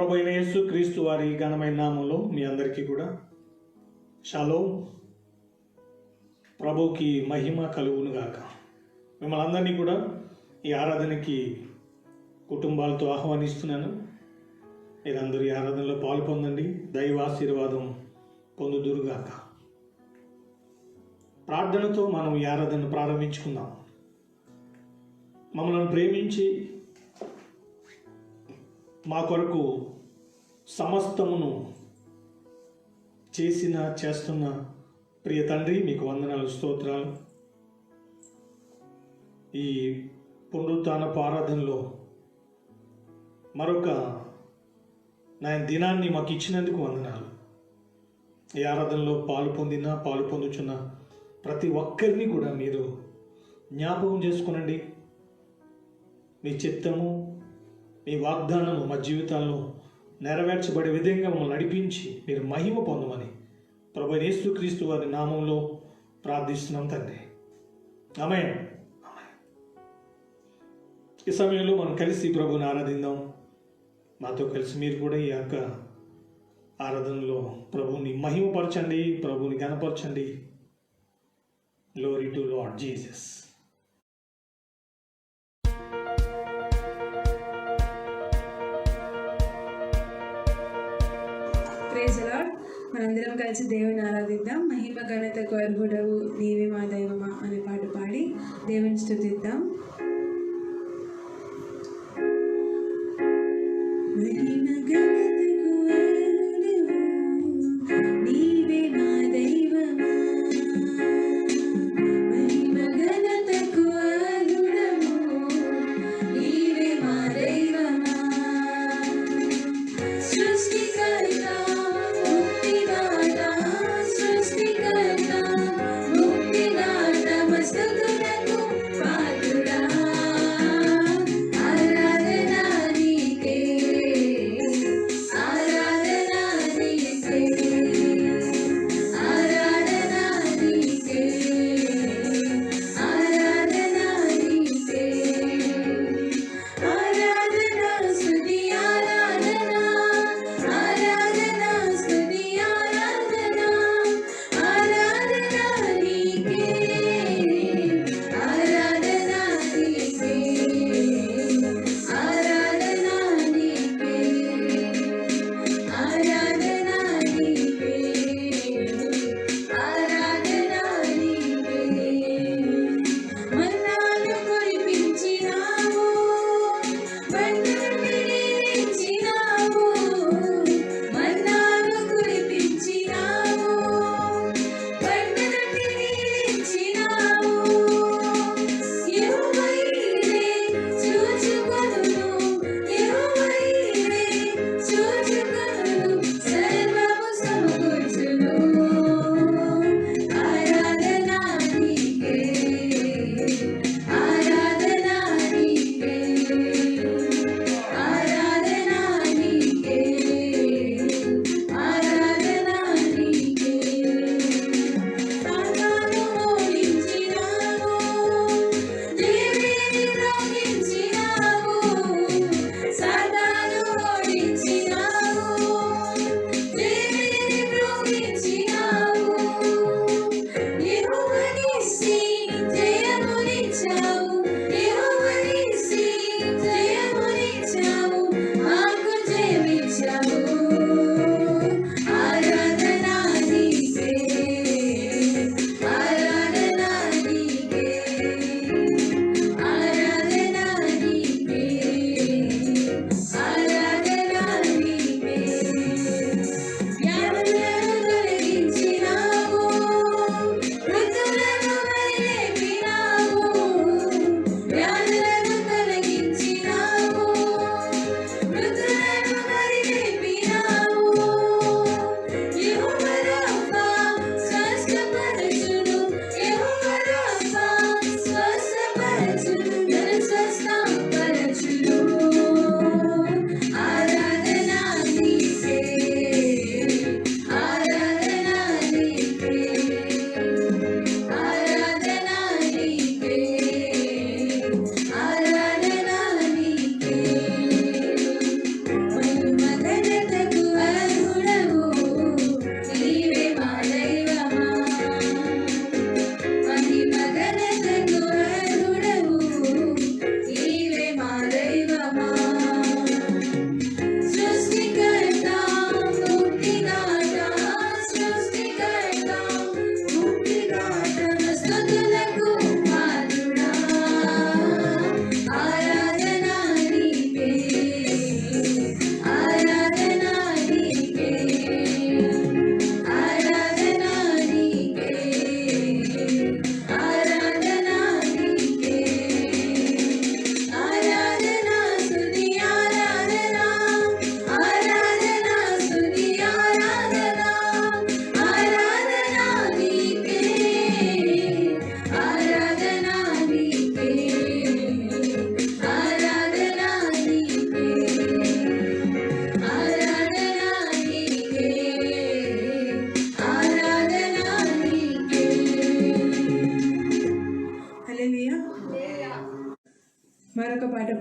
ప్రభు అయిన యేసు క్రీస్తు వారి ఘనమైన నామంలో మీ అందరికీ కూడా షాలోమ్. ప్రభుకి మహిమ కలుగును గాక. మిమ్మల్ని అందరినీ కూడా ఈ ఆరాధనకి కుటుంబాలతో ఆహ్వానిస్తున్నాను. మీరందరూ ఈ ఆరాధనలో పాలు పొందండి, దైవాశీర్వాదం పొందుదురుగాక. ప్రార్థనతో మనం ఈ ఆరాధనను ప్రారంభించుకుందాం. మమ్మల్ని ప్రేమించి మా కొరకు సమస్తమును చేస్తున్న ప్రియ తండ్రి, మీకు వందనాలు, స్తోత్రాలు. ఈ పునరుత్థానపు ఆరాధనలో మరొక దినాన్ని మాకు ఇచ్చినందుకు వందనాలు. ఈ ఆరాధనలో పాలు పొందుచున్న ప్రతి ఒక్కరిని కూడా మీరు జ్ఞాపకం చేసుకునండి. మీ చిత్తము, మీ వాగ్దానము మా జీవితాల్లో నెరవేర్చబడే విధంగా మమ్మల్ని నడిపించి మీరు మహిమ పొందమని ప్రభు యేసు క్రీస్తు వారి నామంలో ప్రార్థిస్తున్నాం తండ్రి. ఆమేన్. ఈ సమయంలో మనం కలిసి ప్రభువుని ఆరాధిద్దాం. మాతో కలిసి మీరు కూడా ఈ యొక్క ఆరాధనలో ప్రభువుని మహిమపరచండి, ప్రభువుని ఘనపరచండి. Glory to Lord Jesus. Praise the Lord. మనందరం కలిసి దేవుని ఆరాధిద్దాం. మహిమ ఘనతకు అర్హుడవు నీవే మా దైవమా అనే పాట పాడి దేవుని స్తుతిద్దాం. మహిమ ఘనతకు అర్హుడవు నీవే మా దైవమా, మహిమ ఘనతకు అర్హుడవు నీవే మా దైవమా. సృష్టికర్త ముక్తిదాత మస్తుతులకు పాత్రుడా,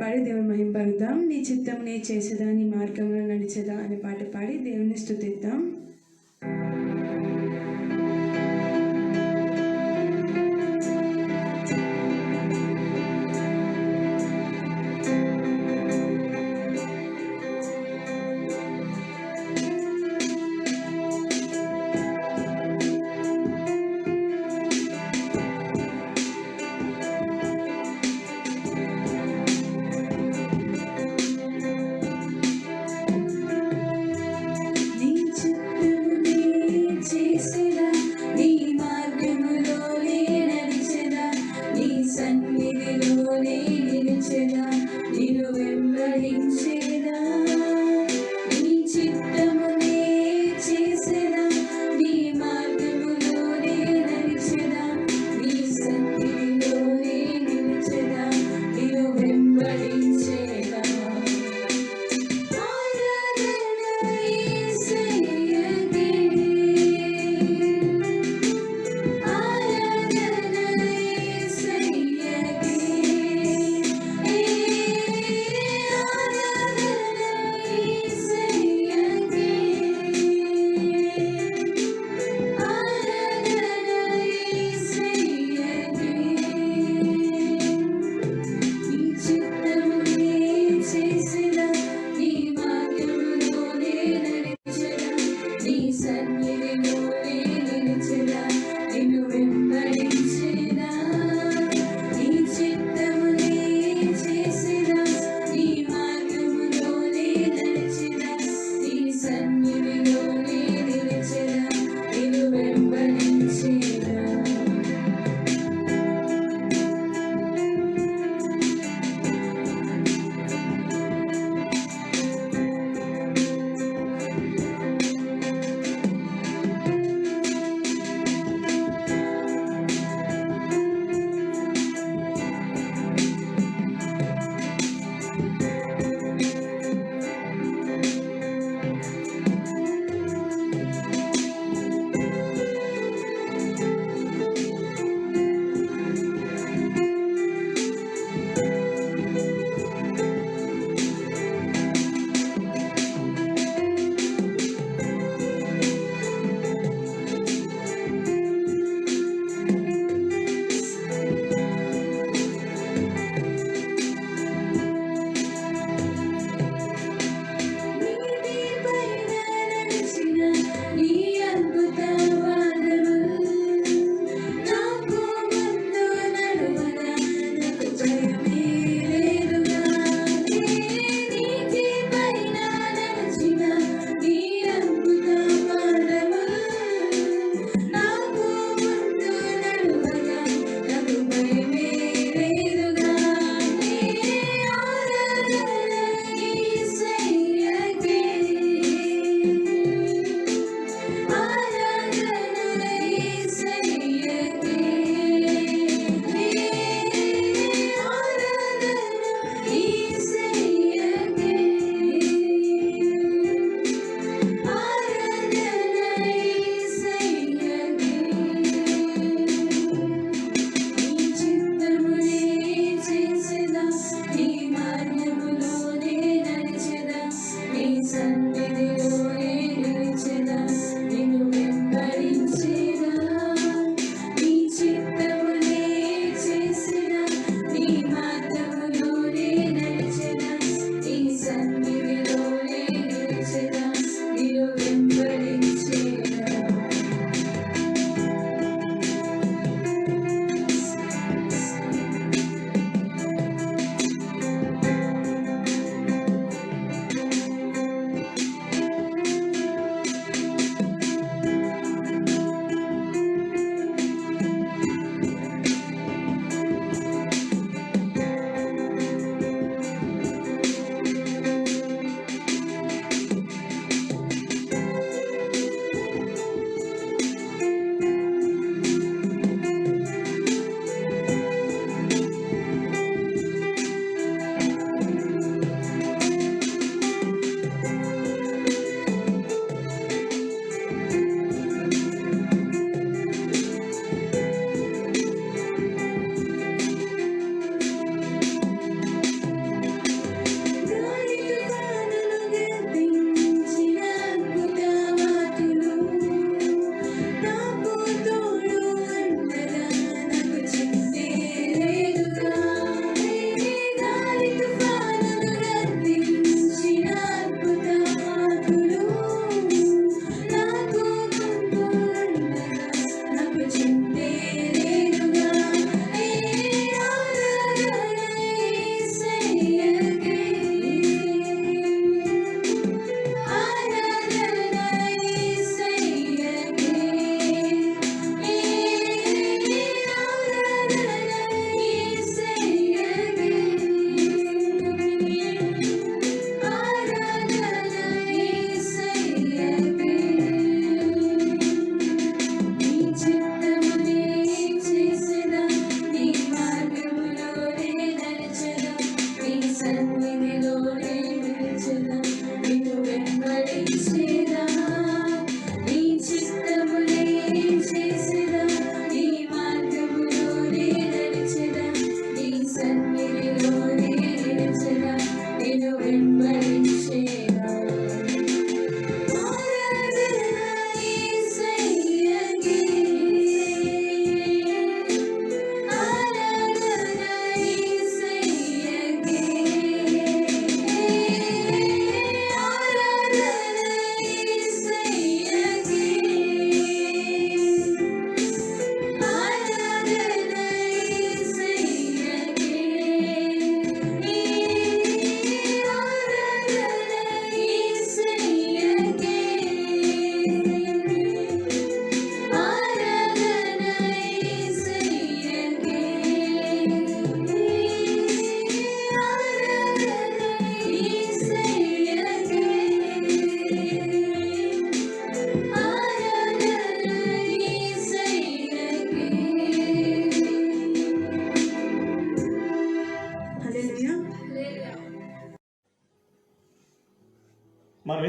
పాడి దేవుని మహింపరుద్దాం. నీ చిత్తం నీ చేసేదా, నీ మార్గంలో నడిచేదా అనే పాట పాడి దేవుని స్తుతిద్దాం. నీ చిత్తం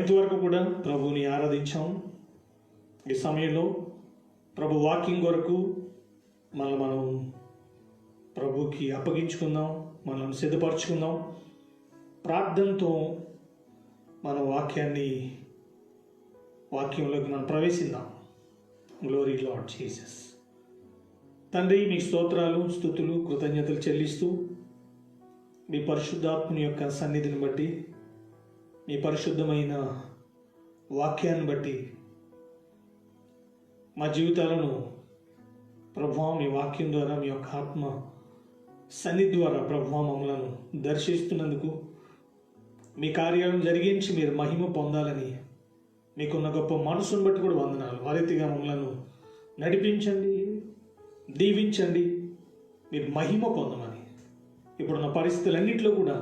ఇంతవరకు కూడా ప్రభువుని ఆరాధించాం. ఈ సమయంలో ప్రభు వాక్యం కొరకు మనం ప్రభుకి అప్పగించుకుందాం, మనం సిద్ధపరచుకుందాం. ప్రార్థనతో మన వాక్యంలోకి మనం ప్రవేశిద్దాం. Glory lord Jesus. తండ్రి, మీ స్తోత్రాలు, స్తుతులు, కృతజ్ఞతలు చెల్లిస్తూ మీ పరిశుద్ధాత్మని యొక్క సన్నిధిని బట్టి, మీ పరిశుద్ధమైన వాక్యాన్ని బట్టి మా జీవితాలను ప్రభువా మీ వాక్యం ద్వారా, మీ యొక్క ఆత్మ సన్నిధి ద్వారా ప్రభువా మమ్మలను దర్శిస్తున్నందుకు, మీ కార్యాలను జరిగించి మీరు మహిమ పొందాలని మీకున్న గొప్ప మనసును బట్టి కూడా వందనాలు. ఆ రీతిగా మమ్మలను నడిపించండి, దీవించండి, మీరు మహిమ పొందమని ఇప్పుడున్న పరిస్థితులన్నింటిలో కూడా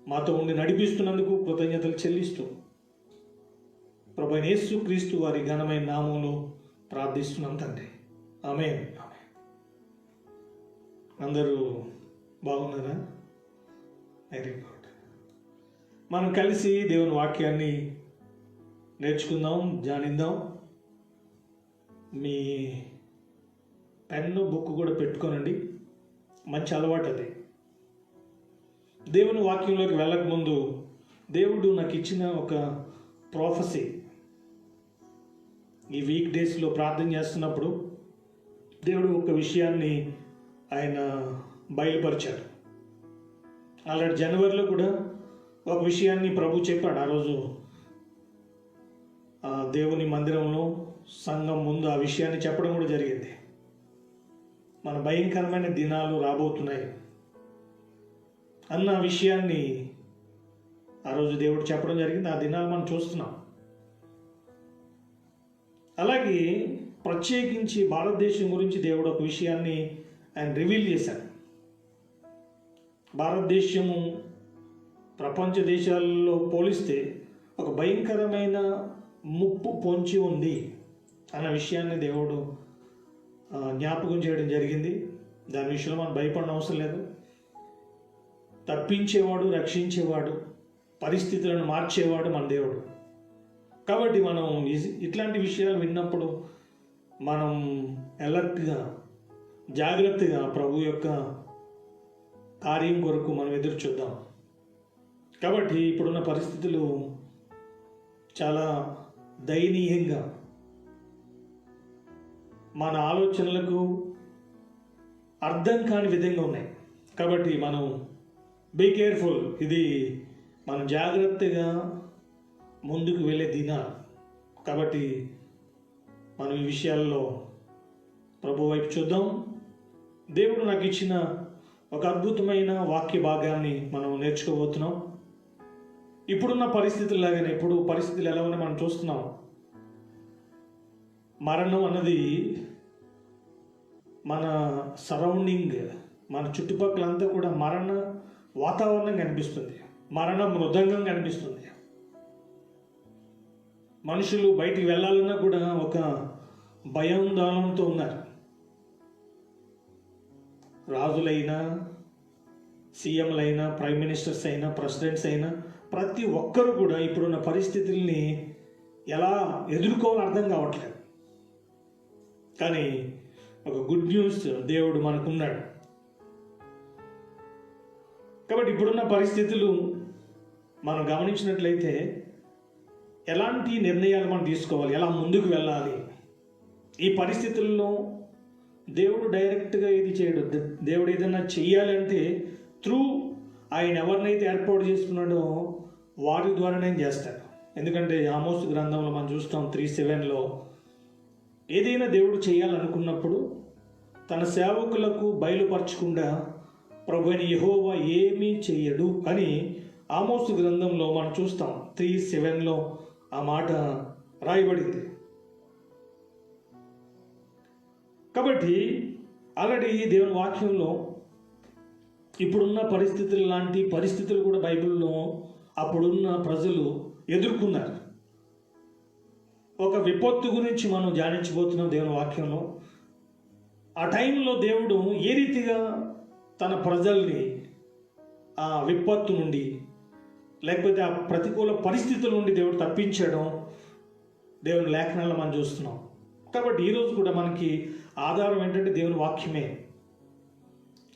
మాతో ఉండి నడిపిస్తున్నందుకు కృతజ్ఞతలు చెల్లిస్తూ ప్రభువైన యేసుక్రీస్తు వారి ఘనమైన నామములో ప్రార్థిస్తున్నాం తండ్రి. ఆమేన్. అందరూ బాగున్నారా? Very good. మనం కలిసి దేవుని వాక్యాన్ని నేర్చుకుందాం, ధ్యానిద్దాం. మీ పెన్ను, బుక్ కూడా పెట్టుకోనండి, మంచి అలవాటు అది. దేవుని వాక్యంలోకి వెళ్ళకముందు దేవుడు నాకు ఇచ్చిన ఒక ప్రాఫెసీ, ఈ వీక్ డేస్లో ప్రార్థన చేస్తున్నప్పుడు దేవుడు ఒక విషయాన్ని ఆయన బయలుపరిచాడు. ఆల్రెడీ జనవరిలో కూడా ఒక విషయాన్ని ప్రభు చెప్పాడు. ఆ రోజు దేవుని మందిరంలో సంఘం ముందు ఆ విషయాన్ని చెప్పడం కూడా జరిగింది. మన భయంకరమైన దినాలు రాబోతున్నాయి అన్న విషయాన్ని ఆ రోజు దేవుడు చెప్పడం జరిగింది. ఆ దినాలు మనం చూస్తున్నాం. అలాగే ప్రత్యేకించి భారతదేశం గురించి దేవుడు ఒక విషయాన్ని ఆయన రివీల్ చేశాడు. భారతదేశము ప్రపంచ దేశాలలో పోలిస్తే ఒక భయంకరమైన ముప్పు పొంచి ఉంది అన్న విషయాన్ని దేవుడు జ్ఞాపకం చేయడం జరిగింది. దాని విషయంలో మనం భయపడిన అవసరం లేదు. తప్పించేవాడు, రక్షించేవాడు, పరిస్థితులను మార్చేవాడు మన దేవుడు. కాబట్టి మనం ఇట్లాంటి విషయాలు విన్నప్పుడు మనం అలర్ట్గా, జాగ్రత్తగా ప్రభు యొక్క కార్యం కొరకు మనం ఎదురు చూద్దాం. కాబట్టి ఇప్పుడున్న పరిస్థితులు చాలా దయనీయంగా, మన ఆలోచనలకు అర్థం కాని విధంగా ఉన్నాయి. కాబట్టి మనం బీ కేర్ఫుల్. ఇది మనం జాగ్రత్తగా ముందుకు వెళ్ళే దినాలు. కాబట్టి మనం ఈ విషయాల్లో ప్రభు వైపు చూద్దాం. దేవుడు నాకు ఇచ్చిన ఒక అద్భుతమైన వాక్య భాగాన్ని మనం నేర్చుకోబోతున్నాం. ఇప్పుడున్న పరిస్థితుల్లాగానే, ఇప్పుడు పరిస్థితులు ఎలా ఉన్నాయి మనం చూస్తున్నాం. మరణం అన్నది మన సరౌండింగ్, మన చుట్టుపక్కలంతా కూడా మరణ వాతావరణం కనిపిస్తుంది, మరణ మృదంగం కనిపిస్తుంది. మనుషులు బయటికి వెళ్ళాలన్నా కూడా ఒక భయాందోళనతో ఉన్నారు. రాజులైనా, సీఎంలైనా, ప్రైమ్ మినిస్టర్స్ అయినా, ప్రెసిడెంట్స్ అయినా, ప్రతి ఒక్కరు కూడా ఇప్పుడున్న పరిస్థితుల్ని ఎలా ఎదుర్కోవాలో అర్థం కావట్లేదు. కానీ ఒక గుడ్ న్యూస్ దేవుడు మనకున్నాడు. కాబట్టి ఇప్పుడున్న పరిస్థితులు మనం గమనించినట్లయితే ఎలాంటి నిర్ణయాలు మనం తీసుకోవాలి, ఎలా ముందుకు వెళ్ళాలి. ఈ పరిస్థితుల్లో దేవుడు డైరెక్ట్గా ఇది చేయడు. దేవుడు ఏదైనా చెయ్యాలంటే త్రూ ఆయన ఎవరినైతే ఏర్పాటు చేసుకున్నాడో వారి ద్వారానే చేస్తాడు. ఎందుకంటే ఆమోస్ గ్రంథంలో మనం చూస్తాం 3:7లో, ఏదైనా దేవుడు చేయాలనుకున్నప్పుడు తన సేవకులకు బయలుపరచకుండా ప్రభువైన యెహోవా ఏమీ చెయ్యడు అని ఆమోసు గ్రంథంలో మనం చూస్తాం. 3:7లో ఆ మాట రాయబడింది. కాబట్టి ఆల్రెడీ దేవుని వాక్యంలో ఇప్పుడున్న పరిస్థితులు లాంటి పరిస్థితులు కూడా బైబిల్లో అప్పుడున్న ప్రజలు ఎదుర్కొన్నారు. ఒక విపత్తు గురించి మనం ధ్యానించబోతున్నాం దేవుని వాక్యంలో. ఆ టైంలో దేవుడు ఏ రీతిగా తన ప్రజల్ని ఆ విపత్తు నుండి లేకపోతే ఆ ప్రతికూల పరిస్థితుల నుండి దేవుడు తప్పించడం దేవుని లేఖనాల్లో మనం చూస్తున్నాం. కాబట్టి ఈరోజు కూడా మనకి ఆధారం ఏంటంటే దేవుని వాక్యమే.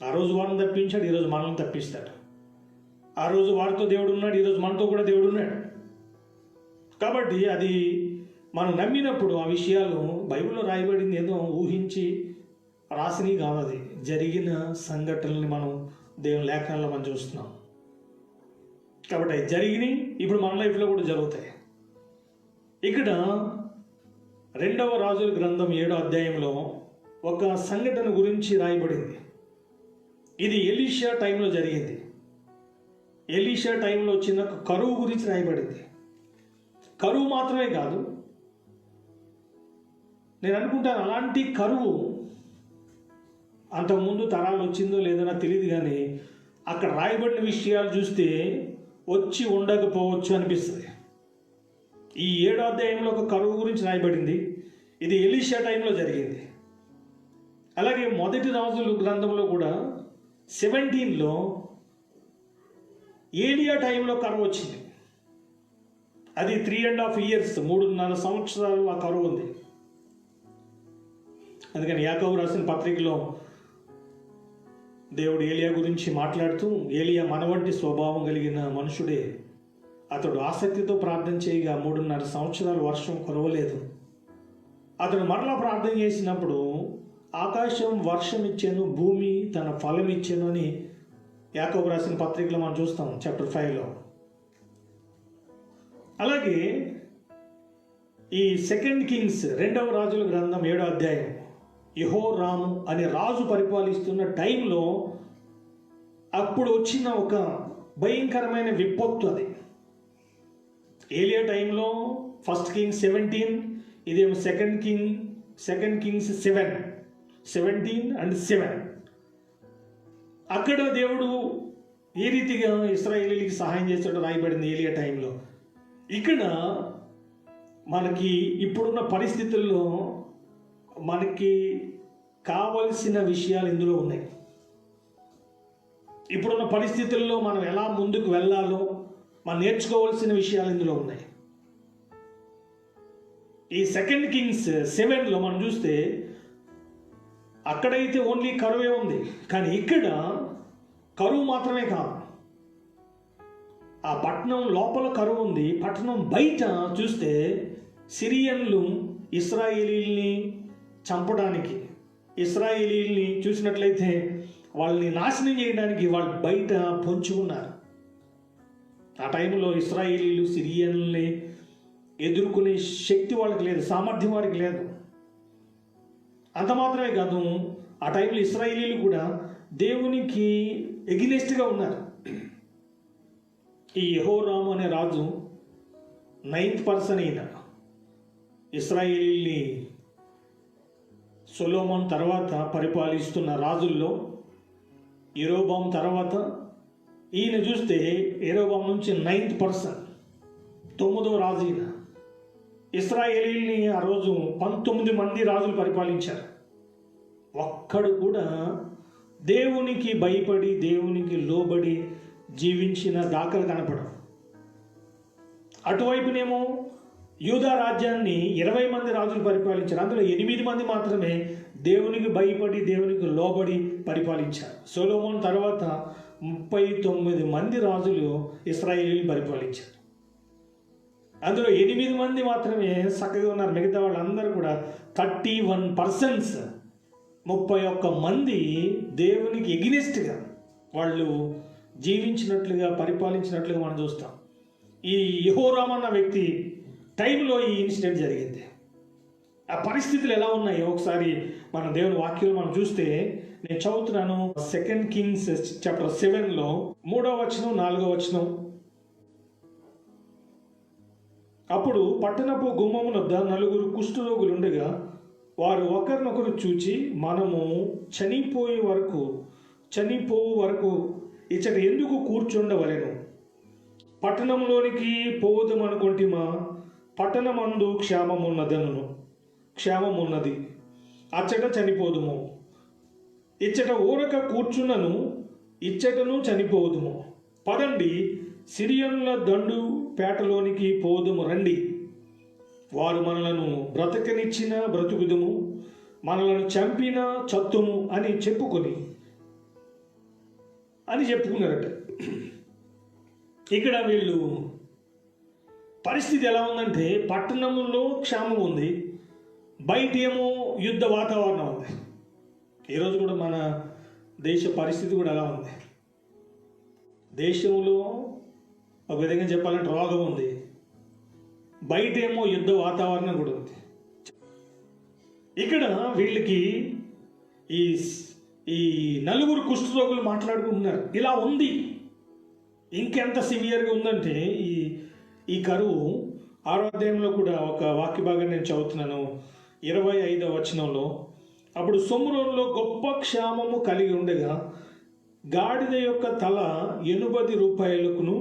ఆ రోజు వారిని తప్పించాడు, ఈరోజు మనల్ని తప్పిస్తాడు. ఆ రోజు వారితో దేవుడు ఉన్నాడు, ఈరోజు మనతో కూడా దేవుడు ఉన్నాడు. కాబట్టి అది మనం నమ్మినప్పుడు ఆ విషయాలు బైబిల్లో రాయబడింది ఏదో ఊహించి రాసినవి కాదు, అది జరిగిన సంఘటనల్ని మనం దేవుని లేఖనాల్లో మనం చూస్తున్నాం. కాబట్టి అవి జరిగినాయి, ఇప్పుడు మన లైఫ్లో కూడా జరుగుతాయి. ఇక్కడ 2వ రాజుల గ్రంథం 7వ అధ్యాయంలో ఒక సంఘటన గురించి రాయబడింది. ఇది ఎలీషా టైంలో జరిగింది. ఎలీషా టైంలో వచ్చిన కరువు గురించి రాయబడింది. కరువు మాత్రమే కాదు, నేను అనుకుంటాను అలాంటి కరువు అంతకుముందు తరాలు వచ్చిందో లేదో నాకు తెలియదు, కానీ అక్కడ రాయబడిన విషయాలు చూస్తే వచ్చి ఉండకపోవచ్చు అనిపిస్తుంది. ఈ 7వ అధ్యాయంలో ఒక కరువు గురించి రాయబడింది. ఇది ఎలీషా టైంలో జరిగింది. అలాగే మొదటి రాజుల గ్రంథంలో కూడా 17లో ఏలియా టైంలో కరువు వచ్చింది. అది 3.5 years, 3.5 సంవత్సరాలు ఆ కరువు ఉంది. అందుకని యాకోబు రాసిన పత్రికలో దేవుడు ఏలియా గురించి మాట్లాడుతూ, ఏలియా మన వంటి స్వభావం కలిగిన మనుషుడే, అతడు ఆసక్తితో ప్రార్థన చేయగా 3.5 సంవత్సరాలు వర్షం కురవలేదు. అతడు మరలా ప్రార్థన చేసినప్పుడు ఆకాశం వర్షం ఇచ్చాను, భూమి తన ఫలం ఇచ్చాను అని యాకోబు రాసిన పత్రికలో మనం చూస్తాం, చాప్టర్ 5లో. అలాగే ఈ 2 కింగ్స్ 2వ రాజుల గ్రంథం 7వ అధ్యాయం, యెహోరాము అనే రాజు పరిపాలిస్తున్న టైంలో అప్పుడు వచ్చిన ఒక భయంకరమైన విపత్తు అది. ఏలియా టైంలో 1 Kings 17, ఇదేమో 2 Kings 7, 17 and 7. అక్కడ దేవుడు ఏ రీతిగా ఇశ్రాయేలీయులకి సహాయం చేస్తాడో రాయబడింది ఏలియా టైంలో. ఇక్కడ మనకి ఇప్పుడున్న పరిస్థితుల్లో మనకి కావలసిన విషయాలు ఇందులో ఉన్నాయి. ఇప్పుడున్న పరిస్థితుల్లో మనం ఎలా ముందుకు వెళ్ళాలో మనం నేర్చుకోవాల్సిన విషయాలు ఇందులో ఉన్నాయి. ఈ 2 Kings 7లో మనం చూస్తే అక్కడైతే ఓన్లీ కరువే ఉంది, కానీ ఇక్కడ కరువు మాత్రమే కాదు, ఆ పట్టణం లోపల కరువు ఉంది. పట్టణం బయట చూస్తే సిరియన్లు ఇశ్రాయేలీల్ని చంపడానికి, ఇశ్రాయేలీల్ని చూసినట్లయితే వాళ్ళని నాశనం చేయడానికి వాళ్ళు బయట పొంచి ఉన్నారు. ఆ టైంలో ఇశ్రాయేలీలు సిరియన్లని ఎదుర్కొనే శక్తి వాళ్ళకి లేదు, సామర్థ్యం వారికి లేదు. అంత మాత్రమే కాదు, ఆ టైంలో ఇశ్రాయేలీలు కూడా దేవునికి ఎగినెస్ట్గా ఉన్నారు. ఈ యెహోరాము అనే రాజు 9th పర్సన్ అయిన ఇశ్రాయేలీల్ని సొలొమోన్ తర్వాత పరిపాలిస్తున్న రాజుల్లో యెరోబాము తర్వాత ఈయన చూస్తే యెరోబాము నుంచి 9th పర్సన్, 9వ రాజు ఈయన. ఇశ్రాయేలీల్ని ఆ రోజు 19 మంది రాజులు పరిపాలించారు. ఒక్కడు కూడా దేవునికి భయపడి దేవునికి లోబడి జీవించిన దాఖలు కనపడవు. అటువైపునేమో యూదా రాజ్యాన్ని 20 మంది రాజులు పరిపాలించారు. అందులో 8 మంది మాత్రమే దేవునికి భయపడి దేవునికి లోబడి పరిపాలించారు. సొలొమోన్ తర్వాత 39 మంది రాజులు ఇశ్రాయేలీని పరిపాలించారు. అందులో 8 మంది మాత్రమే చక్కగా ఉన్నారు. మిగతా వాళ్ళందరూ కూడా 31 persons, 31 మంది దేవునికి ఎగినెస్ట్గా వాళ్ళు జీవించినట్లుగా పరిపాలించినట్లుగా మనం చూస్తాం. ఈ యెహోరాము అన్న వ్యక్తి టైంలో ఈ ఇన్సిడెంట్ జరిగింది. ఆ పరిస్థితులు ఎలా ఉన్నాయో ఒకసారి మన దేవుని వాక్యం మనం చూస్తే, నేను చదువుతున్నాను 2 Kings chapter 7లో 3వ వచనం 4వ వచనం. అప్పుడు పట్టణపు గుమ్మమునొద్ద 4 కుష్ఠరోగులుండగా వారు ఒకరినొకరు చూచి, మనము చనిపోవు వరకు ఇచ్చట ఎందుకు కూర్చుండవలెను? పట్టణంలోనికి పోవదమనుకొంటిమా? పట్టణమందు క్షేమమున్నది, అచ్చట చనిపోదుము. ఇచ్చట ఊరక కూర్చున్నను, ఇచ్చటను చనిపోదుము. పదండి, సిరియన్ల దండు పేటలోనికి పోదుము రండి, వారు మనలను బ్రతకనిచ్చిన బ్రతుకుదుము, మనలను చంపిన చత్తుము అని చెప్పుకున్నారట. ఇక్కడ వీళ్ళు పరిస్థితి ఎలా ఉందంటే, పట్టణంలో క్షామం ఉంది, బయట ఏమో యుద్ధ వాతావరణం ఉంది. ఈరోజు కూడా మన దేశ పరిస్థితి కూడా ఎలా ఉంది. దేశంలో ఒక విధంగా చెప్పాలంటే రోగం ఉంది, బయట ఏమో యుద్ధ వాతావరణం కూడా ఉంది. ఇక్కడ వీళ్ళకి ఈ ఈ నలుగురు కుష్ఠరోగులు మాట్లాడుకుంటున్నారు, ఇలా ఉంది. ఇంకెంత సివియర్గా ఉందంటే ఈ కరువు 6వ అధ్యాయంలో కూడా ఒక వాక్య భాగం నేను చదువుతున్నాను, 25వ వచనంలో. అప్పుడు సొమ్రోనులో గొప్ప క్షామము కలిగి ఉండగా గాడిద యొక్క తల 80 రూపాయలకును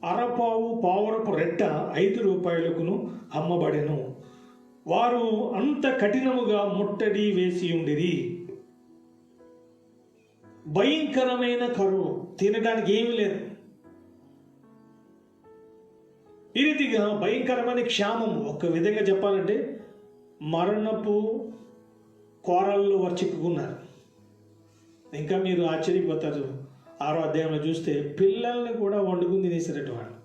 అరపావు పావురపు రెట్ట 5 రూపాయలకును అమ్మబడెను. వారు అంత కఠినముగా ముట్టడి వేసి ఉండిరి. భయంకరమైన కరువు, తినడానికి ఏమీ లేదు. ఈ రీతిగా భయంకరమైన క్షామం, ఒక విధంగా చెప్పాలంటే మరణపు కోరల్లో వారు చిక్కుకున్నారు. ఇంకా మీరు ఆశ్చర్యపోతారు, 6వ అధ్యాయంలో చూస్తే పిల్లల్ని కూడా వండుకుని తినేసారట వాళ్ళు.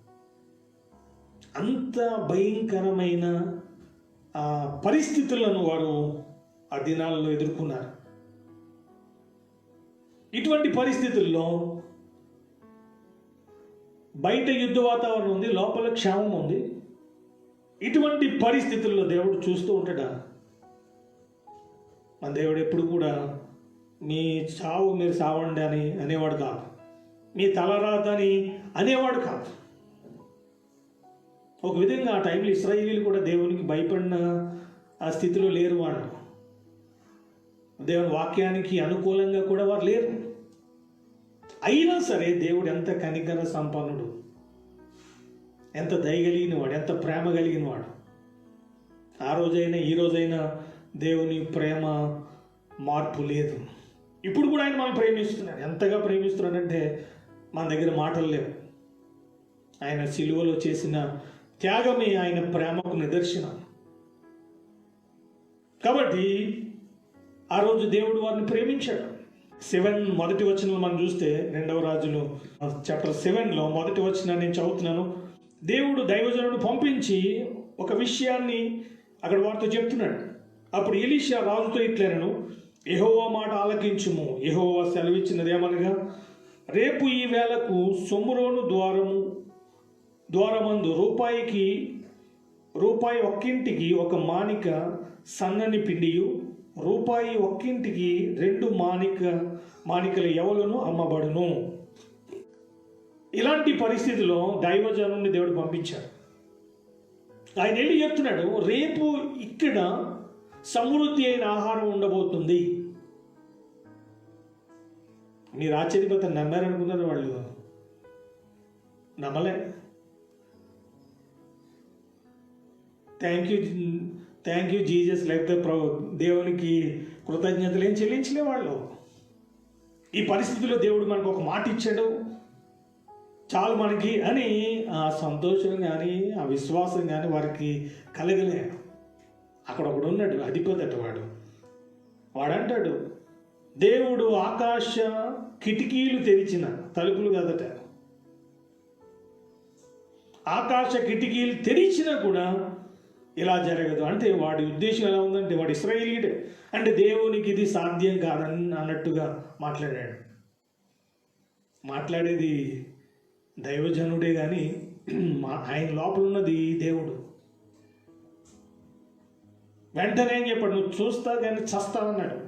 అంత భయంకరమైన పరిస్థితులను వారు ఆ దినాల్లో ఎదుర్కొన్నారు. ఇటువంటి పరిస్థితుల్లో బయట యుద్ధ వాతావరణం ఉంది, లోపల క్షామం ఉంది. ఇటువంటి పరిస్థితుల్లో దేవుడు చూస్తూ ఉంటాడా? మన దేవుడు ఎప్పుడు కూడా మీ చావు మీరు సావండి అని అనేవాడు కాదు, మీ తలరాత అని అనేవాడు కాదు. ఒక విధంగా ఆ టైంలో ఇశ్రాయేలీలు కూడా దేవునికి భయపడిన ఆ స్థితిలో లేరు. వాళ్ళు దేవుని వాక్యానికి అనుకూలంగా కూడా వారు లేరు. అయినా సరే దేవుడు ఎంత కనికర సంపన్నుడు, ఎంత దయ కలిగిన వాడు, ఎంత ప్రేమ కలిగిన వాడు. ఆ రోజైనా ఈ రోజైనా దేవుని ప్రేమ మార్పు లేదు. ఇప్పుడు కూడా ఆయన మనం ప్రేమిస్తున్నాడు. ఎంతగా ప్రేమిస్తున్నాడంటే మన దగ్గర మాటలు లేవు. ఆయన సిలువలో చేసిన త్యాగమే ఆయన ప్రేమకు నిదర్శనం. కాబట్టి ఆ రోజు దేవుడు వారిని ప్రేమించాడు. 7 మొదటి వచనం మనం చూస్తే 2వ రాజులు చాప్టర్ 7లో మొదటి వచనం నేను చదువుతున్నాను. దేవుడు దైవజనుడు పంపించి ఒక విషయాన్ని అక్కడ వారితో చెప్తున్నాడు. అప్పుడు ఎలీషా రాజుతో ఇట్లనెను, యెహోవా మాట ఆలకించుము. యెహోవా సెలవిచ్చినదేమనగా, రేపు ఈ వేళకు సొమ్రోను ద్వారమందు రూపాయి ఒక్కింటికి 1 మానిక సన్నని పిండియు, రూపాయి ఒక్కింటికి 2 మానికల యవలను అమ్మబడును. ఇలాంటి పరిస్థితిలో దైవజనుడిని దేవుడు పంపించాడు. ఆయన వెళ్ళి చెప్తున్నాడు, రేపు ఇక్కడ సమృద్ధి అయిన ఆహారం ఉండబోతుంది. మీరు ఆశ్చర్యపోతే నమ్మారనుకున్నారు, వాళ్ళు నమ్మలే. థ్యాంక్ యూ జీసస్, లేకపోతే దేవునికి కృతజ్ఞతలు ఏం చెల్లించలే వాళ్ళు. ఈ పరిస్థితిలో దేవుడు మనకు ఒక మాట ఇచ్చాడు చాలు మనకి అని ఆ సంతోషం కానీ ఆ విశ్వాసం కానీ వారికి కలగలే. అక్కడ ఒకడు ఉన్నాడు, అధిపతి అట. వాడంటాడు, దేవుడు ఆకాశ కిటికీలు తెరిచిన, తలుపులు కదట, ఆకాశ కిటికీలు తెరిచినా కూడా ఇలా జరగదు. అంటే వాడి ఉద్దేశం ఎలా ఉందంటే, వాడు ఇశ్రాయేలీయుడే అంటే దేవునికి ఇది సాధ్యం కాదని అన్నట్టుగా మాట్లాడాడు. మాట్లాడేది దైవజనుడే కానీ ఆయన లోపల ఉన్నది దేవుడు. వెంటనే ఏం చెప్పాడు, నువ్వు చూస్తా కానీ చస్తావన్నాడు.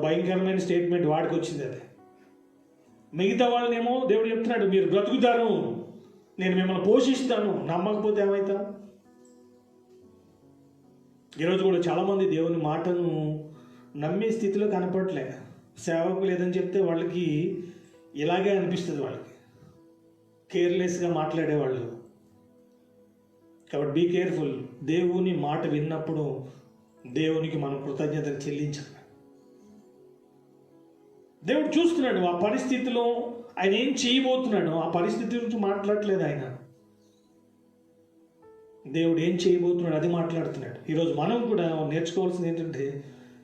భయంకరమైన స్టేట్మెంట్ వాడికి వచ్చింది అది. మిగతా వాళ్ళనేమో దేవుడు చెప్తున్నాడు, మీరు బ్రతుకుతారు, నేను మిమ్మల్ని పోషిస్తాను. నమ్మకపోతే ఏమవుతా? ఈరోజు కూడా చాలామంది దేవుని మాటను నమ్మే స్థితిలో కనపడలే. సేవకు లేదని చెప్తే వాళ్ళకి ఇలాగే అనిపిస్తుంది, వాళ్ళకి కేర్లెస్గా మాట్లాడేవాళ్ళు. కాబట్టి బీ కేర్ఫుల్. దేవుని మాట విన్నప్పుడు దేవునికి మనం కృతజ్ఞతలు చెల్లించాలి. దేవుడు చూస్తున్నాడు ఆ పరిస్థితిలో ఆయన ఏం చేయబోతున్నాడో ఆ పరిస్థితి గురించి మాట్లాడట్లేదు ఆయన. దేవుడు ఏం చేయబోతున్నాడు అది మాట్లాడుతున్నాడు. ఈరోజు మనం కూడా నేర్చుకోవాల్సింది ఏంటంటే,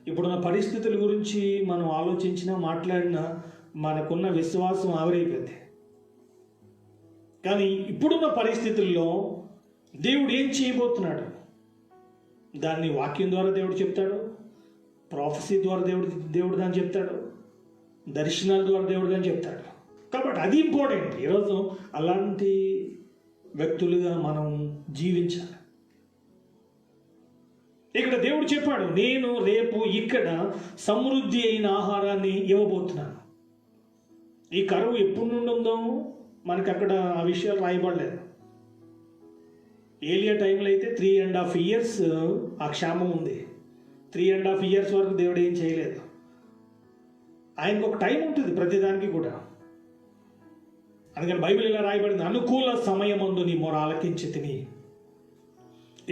ఇప్పుడున్న పరిస్థితుల గురించి మనం ఆలోచించినా మాట్లాడినా మనకున్న విశ్వాసం ఆవిరైపోయింది. కానీ ఇప్పుడున్న పరిస్థితుల్లో దేవుడు ఏం చేయబోతున్నాడు దాన్ని వాక్యం ద్వారా దేవుడు చెప్తాడు, ప్రాఫెసీ ద్వారా దేవుడు దాన్ని చెప్తాడు, దర్శనాల ద్వారా దేవుడు దాన్ని చెప్తాడు. కాబట్టి అది ఇంపార్టెంట్. ఈరోజు అలాంటి వ్యక్తులుగా మనం జీవించాలి. ఇక్కడ దేవుడు చెప్పాడు, నేను రేపు ఇక్కడ సమృద్ధి అయిన ఆహారాన్ని ఇవ్వబోతున్నాను. ఈ కరువు ఎప్పుడు నుండి ఉందో మనకి అక్కడ ఆ విషయాలు రాయబడలేదు. ఏలియా టైంలో అయితే 3.5 years ఆ క్షామం ఉంది. 3.5 years వరకు దేవుడు ఏం చేయలేదు. ఆయనకు ఒక టైం ఉంటుంది ప్రతిదానికి కూడా. అందుకని బైబిల్ ఇలా రాయబడింది, అనుకూల సమయమందు నీ మొర ఆలకించి తిని.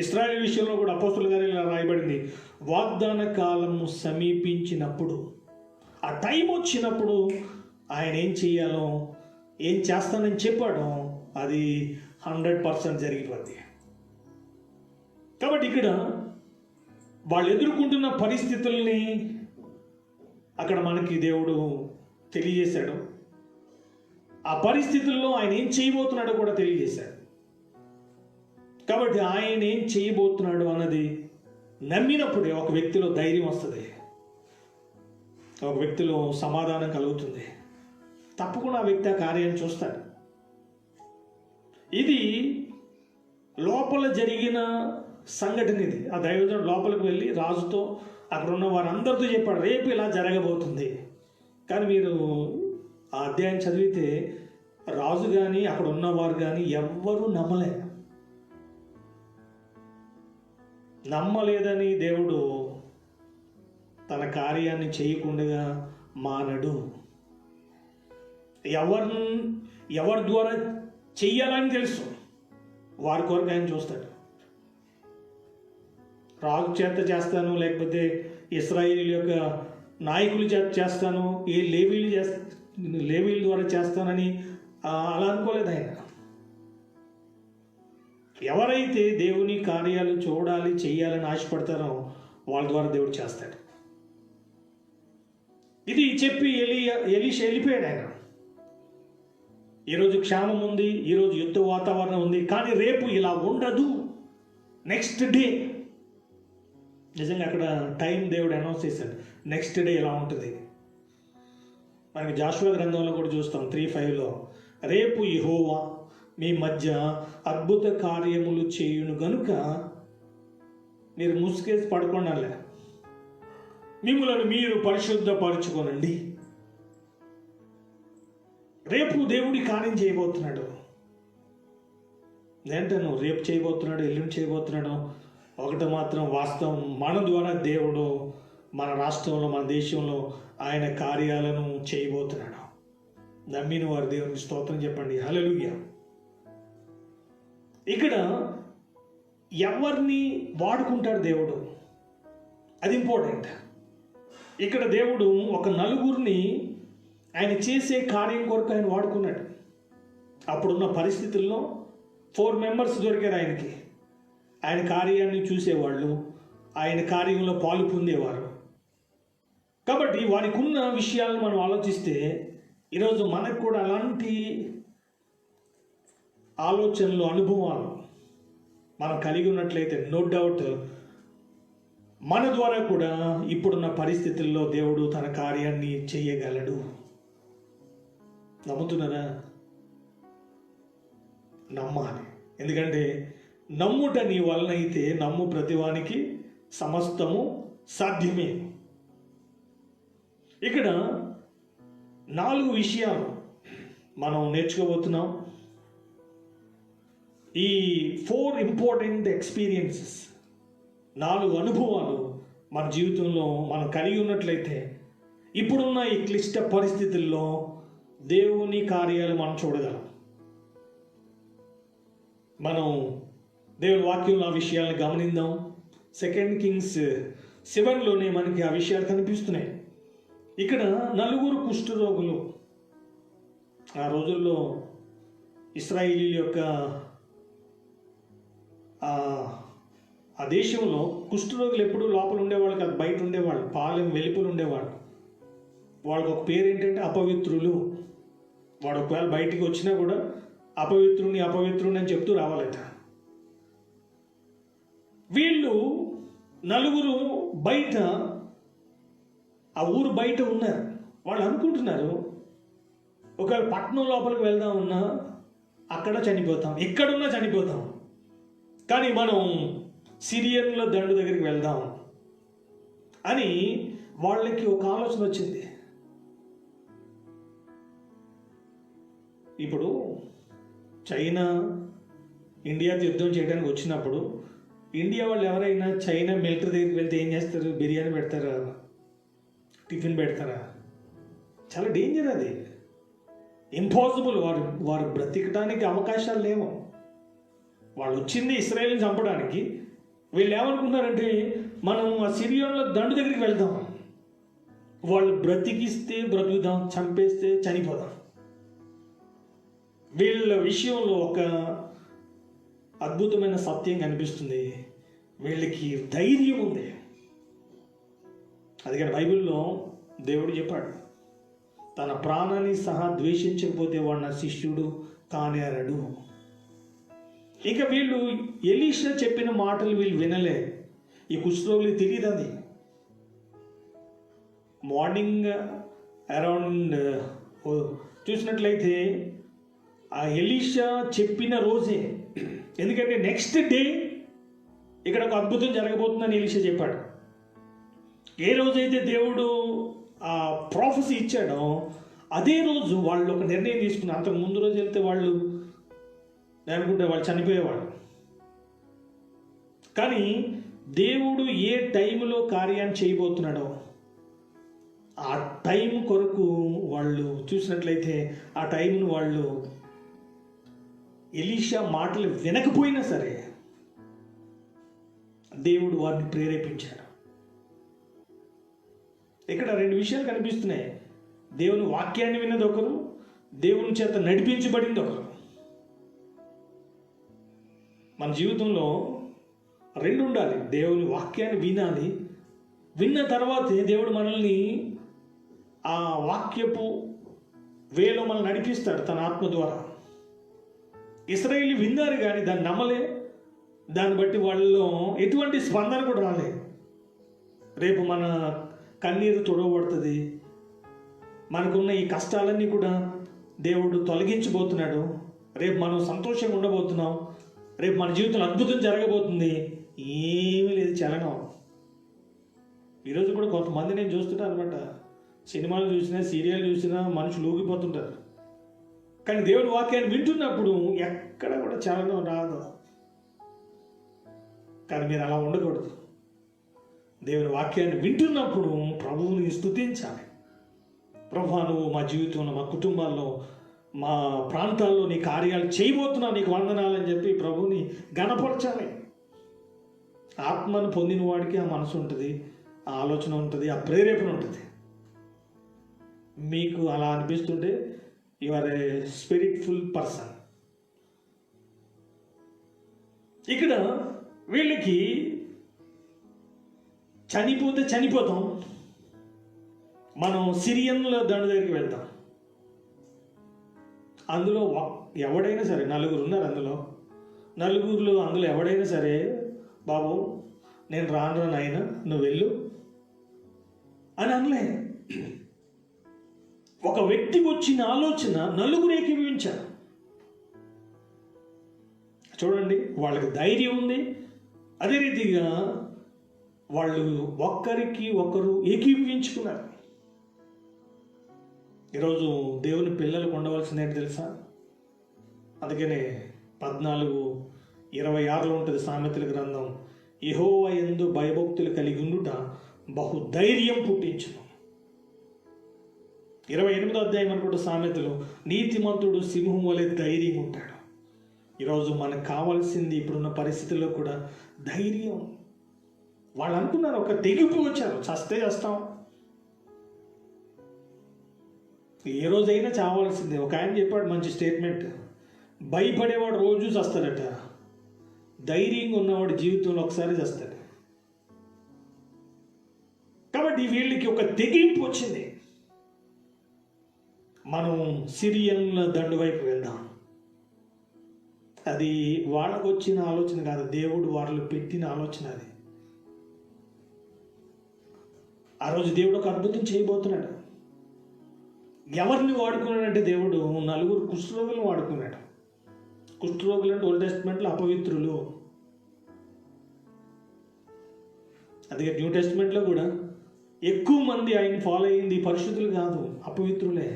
ఇశ్రాయేలు విషయంలో కూడా అపోస్తుల గారు ఇలా రాయబడింది, వాగ్దాన కాలము సమీపించినప్పుడు, ఆ టైం వచ్చినప్పుడు ఆయన ఏం చేయాలో ఏం చేస్తానని చెప్పాడో అది 100% జరిగిపోద్ది. కాబట్టి ఇక్కడ వాళ్ళు ఎదుర్కొంటున్న పరిస్థితుల్ని అక్కడ మనకి దేవుడు తెలియజేశాడు. ఆ పరిస్థితుల్లో ఆయన ఏం చేయబోతున్నాడో కూడా తెలియజేశాడు. కాబట్టి ఆయన ఏం చేయబోతున్నాడు అన్నది నమ్మినప్పుడే ఒక వ్యక్తిలో ధైర్యం వస్తుంది, ఒక వ్యక్తిలో సమాధానం కలుగుతుంది. తప్పకుండా ఆ వ్యక్తి ఆ కార్యాన్ని చూస్తాడు. ఇది లోపల జరిగిన సంఘటన. ఇది ఆ దైవజనుడు లోపలికి వెళ్ళి రాజుతో, అక్కడ ఉన్న వారందరితో చెప్పాడు, రేపు ఇలా జరగబోతుంది. కానీ మీరు ఆ అధ్యాయం చదివితే రాజు కానీ అక్కడ ఉన్నవారు కానీ ఎవ్వరూ నమ్మలేదని దేవుడు తన కార్యాన్ని చేయకుండా మానడు. ఎవరి ద్వారా చెయ్యాలని తెలుసు, వారి కొరకు ఆయన చూస్తాడు. రాజు చేత చేస్తాను, లేకపోతే ఇశ్రాయేలు యొక్క నాయకుల చేత చేస్తాను, ఏ లేవీల ద్వారా చేస్తానని అలా అనుకోలేదు ఆయన. ఎవరైతే దేవుని కార్యాలు చూడాలి, చెయ్యాలని ఆశపడతారో వాళ్ళ ద్వారా దేవుడు చేస్తాడు. ఇది చెప్పి ఎలీషా వెళ్ళిపోయాడు. ఆయన ఈరోజు క్షామం ఉంది, ఈరోజు యుద్ధ వాతావరణం ఉంది, కానీ రేపు ఇలా ఉండదు, నెక్స్ట్ డే. నిజంగా అక్కడ టైం దేవుడు అనౌన్స్ చేశాడు, నెక్స్ట్ డే ఇలా ఉంటుంది. మనకి జాషువా గ్రంథంలో కూడా చూస్తాం 3:5లో, రేపు యెహోవా మీ మధ్య అద్భుత కార్యములు చేయును గనుక మీరు ముసుకేసి పడుకోండి, మిమ్మల్ని మీరు పరిశుద్ధపరచుకోనండి. రేపు దేవుడి కార్యం చేయబోతున్నాడు. ఏంటను రేపు చేయబోతున్నాడు, ఎల్లుండి చేయబోతున్నాడు. ఒకటి మాత్రం వాస్తవం, మన ద్వారా దేవుడు మన రాష్ట్రంలో, మన దేశంలో ఆయన కార్యాలను చేయబోతున్నాడు. నమ్మిన వారు దేవునికి స్తోత్రం చెప్పండి, హల్లెలూయా. ఇక్కడ ఎవరిని వాడుకుంటాడు దేవుడు, అది ఇంపార్టెంట్. ఇక్కడ దేవుడు ఒక నలుగురిని ఆయన చేసే కార్యం కొరకు ఆయన వాడుకున్నాడు. అప్పుడున్న పరిస్థితుల్లో 4 members దొరికారు ఆయనకి. ఆయన కార్యాన్ని చూసేవాళ్ళు, ఆయన కార్యంలో పాలు పొందేవారు. కాబట్టి వారికి ఉన్న విషయాలను మనం ఆలోచిస్తే ఈరోజు మనకు కూడా అలాంటి ఆలోచనలు, అనుభవాలు మనం కలిగి ఉన్నట్లయితే నో డౌట్ మన ద్వారా కూడా ఇప్పుడున్న పరిస్థితుల్లో దేవుడు తన కార్యాన్ని చేయగలడు. నమ్ముతున్నారా? నమ్మాలి. ఎందుకంటే నమ్ముట నీ వలన అయితే నమ్ము ప్రతివానికి సమస్తము సాధ్యమే. ఇక్కడ 4 విషయాలు మనం నేర్చుకోబోతున్నాం. ఈ 4 ఇంపార్టెంట్ ఎక్స్పీరియన్సెస్, 4 అనుభవాలు మన జీవితంలో మనం కలిగి ఉన్నట్లయితే ఇప్పుడున్న ఈ క్లిష్ట పరిస్థితుల్లో దేవుని కార్యాలు మనం చూడగలం. మనం దేవుని వాక్యంలో ఆ విషయాలను గమనిద్దాం. 2 Kings 7లోనే మనకి ఆ విషయాలు కనిపిస్తున్నాయి. ఇక్కడ 4 కుష్ఠరోగులు ఆ రోజుల్లో ఇశ్రాయేలీయుల యొక్క ఆ దేశంలో కుష్ఠరోగులు ఎప్పుడూ లోపల ఉండేవాళ్ళు కాదు, బయట ఉండేవాళ్ళు, పాలెం వెలుపల ఉండేవాళ్ళు. వాళ్ళకి ఒక పేరు ఏంటంటే అపవిత్రులు. వాడు ఒకవేళ బయటికి వచ్చినా కూడా అపవిత్రుని అని చెప్తూ రావాలట. వీళ్ళు నలుగురు బయట, ఆ ఊరు బయట ఉన్నారు. వాళ్ళు అనుకుంటున్నారు ఒకవేళ పట్టణం లోపలికి వెళ్దామన్నా అక్కడ చనిపోతాం, ఎక్కడున్నా చనిపోతాం, కానీ మనం సిరియన్ల దండు దగ్గరికి వెళ్దాం అని వాళ్ళకి ఒక ఆలోచన వచ్చింది. ఇప్పుడు చైనా ఇండియాతో యుద్ధం చేయడానికి వచ్చినప్పుడు ఇండియా వాళ్ళు ఎవరైనా చైనా మిలిటరీ దగ్గరికి వెళ్తే ఏం చేస్తారు? బిర్యానీ పెడతారా, టిఫిన్ పెడతారా? చాలా డేంజర్ అది, ఇంపాసిబుల్. వారు బ్రతికడానికి అవకాశాలు లేవు. వాళ్ళు వచ్చింది ఇశ్రాయేలుని చంపడానికి. వీళ్ళు ఏమనుకున్నారంటే మనం ఆ సిరియన్ల దండు దగ్గరికి వెళ్దాం, వాళ్ళు బ్రతికిస్తే బ్రతుకుదాం, చంపేస్తే చనిపోదాం. వీళ్ళ విషయంలో ఒక అద్భుతమైన సత్యం కనిపిస్తుంది. వీళ్ళకి ధైర్యం ఉంది. అది కానీ బైబిల్లో దేవుడు చెప్పాడు, తన ప్రాణాన్ని సహా ద్వేషించకపోతే వాడు నా శిష్యుడు కానేరడు. ఇక వీళ్ళు ఎలీషా చెప్పిన మాటలు వీళ్ళు వినలే. ఈ కుష్ఠరోగులకు తెలియదు అది. మార్నింగ్ అరౌండ్ చూసినట్లయితే ఆ ఎలీషా చెప్పిన రోజే, ఎందుకంటే నెక్స్ట్ డే ఇక్కడ ఒక అద్భుతం జరగబోతుందని ఎలీషా చెప్పాడు. ఏ రోజైతే దేవుడు ఆ ప్రాఫెసీ ఇచ్చాడో అదే రోజు వాళ్ళు ఒక నిర్ణయం తీసుకున్నారు. అంతకు ముందు రోజు వెళ్తే వాళ్ళు అనుకుంటే వాళ్ళు చనిపోయేవాళ్ళు. కానీ దేవుడు ఏ టైంలో కార్యాన్ని చేయబోతున్నాడో ఆ టైం కొరకు వాళ్ళు చూసినట్లయితే ఆ టైంను వాళ్ళు ఎలీషా మాటలు వినకపోయినా సరే దేవుడు వారిని ప్రేరేపించాడు. ఇక్కడ రెండు విషయాలు కనిపిస్తున్నాయి. దేవుని వాక్యాన్ని విన్నది ఒకరు, దేవుని చేత నడిపించబడింది ఒకరు. మన జీవితంలో రెండు ఉండాలి. దేవుని వాక్యాన్ని వినాలి, విన్న తర్వాతే దేవుడు మనల్ని ఆ వాక్యపు వేలో మనల్ని నడిపిస్తాడు తన ఆత్మ ద్వారా. ఇశ్రాయేలు విన్నారు కానీ దాన్ని నమ్మలే. దాన్ని బట్టి వాళ్ళలో ఎటువంటి స్పందన కూడా రాలే. రేపు మన కన్నీరు తుడవబడుతుంది, మనకున్న ఈ కష్టాలన్నీ కూడా దేవుడు తొలగించబోతున్నాడు, రేపు మనం సంతోషంగా ఉండబోతున్నాం, రేపు మన జీవితంలో అద్భుతం జరగబోతుంది. ఏమీ లేదు, చలనం. ఈరోజు కూడా కొంతమంది నేను చూస్తుంటాను అనమాట. సినిమాలు చూసినా, సీరియల్ చూసినా మనుషులు ఊగిపోతుంటారు. కానీ దేవుడి వాక్యాన్ని వింటున్నప్పుడు ఎక్కడ కూడా చలనం రాదు. కానీ మీరు అలా ఉండకూడదు. దేవుని వాక్యాన్ని వింటున్నప్పుడు ప్రభువుని స్తుతించాలి. ప్రభువా, నువ్వు మా జీవితంలో, మా కుటుంబాల్లో, మా ప్రాంతాల్లో నీ కార్యాలు చేయబోతున్నావు, నీకు వందనాలని చెప్పి ప్రభువుని గణపరచాలి. ఆత్మను పొందిన వాడికి ఆ మనసు ఉంటుంది, ఆ ఆలోచన ఉంటుంది, ఆ ప్రేరేపణ ఉంటుంది. మీకు అలా అనిపిస్తుంటే యు ఆర్ ఏ స్పిరిట్ఫుల్ పర్సన్. ఇక్కడ వీళ్ళకి చనిపోతే చనిపోతాం, మనం సిరియన్ల దండు దగ్గరికి వెళ్తాం. అందులో ఎవడైనా సరే, నలుగురు ఉన్నారు అందులో ఎవడైనా సరే, బాబు నేను రాను నాయనా, నువ్వు వెళ్ళు అని అనలే. ఒక వ్యక్తికి వచ్చిన ఆలోచన నలుగురు ఏకీభవించారు. చూడండి, వాళ్ళకి ధైర్యం ఉంది. అదే రీతిగా వాళ్ళు ఒక్కరికి ఒకరు ఏకీభవించుకున్నారు. ఈరోజు దేవుని పిల్లలకు ఉండవలసింది ఏంటి తెలుసా? అందుకనే 14:26 ఉంటుంది సామెతల గ్రంథం, యెహోవా యందు భయభక్తులు కలిగి ఉండుట బహుధైర్యం పుట్టించును. 28వ అధ్యాయం అనుకుంటే సామెతలు, నీతిమంతుడు సింహం వలె ధైర్యం ఉంటాడు. ఈరోజు మనకు కావాల్సింది ఇప్పుడున్న పరిస్థితుల్లో కూడా ధైర్యం. వాళ్ళు అనుకున్నారు, ఒక తెగింపు వచ్చారు, చస్తే చేస్తాం. ఏ రోజైనా చావాల్సిందే. ఒక ఆయన చెప్పాడు మంచి స్టేట్మెంట్, భయపడేవాడు రోజు చస్తాడట, ధైర్యంగా ఉన్నవాడు జీవితంలో ఒకసారి చస్తాడు. కాబట్టి వీళ్ళకి ఒక తెగింపు వచ్చింది, మనం సిరియన్ల దండు వైపు వెళ్దాం. అది వాళ్ళకు వచ్చిన ఆలోచన కాదు, దేవుడు వాళ్ళు పెట్టిన ఆలోచన అది. ఆ రోజు దేవుడు ఒక అద్భుతం చేయబోతున్నాడు. ఎవరిని వాడుకున్నాడంటే దేవుడు 4 కుష్ఠరోగులను వాడుకున్నాడు. కుష్ఠరోగులు అంటే ఓల్డ్ టెస్ట్మెంట్లో అపవిత్రులు, అదే న్యూ టెస్ట్మెంట్లో కూడా ఎక్కువ మంది ఆయన ఫాలో అయింది పరిశుద్ధులు కాదు, అపవిత్రులే.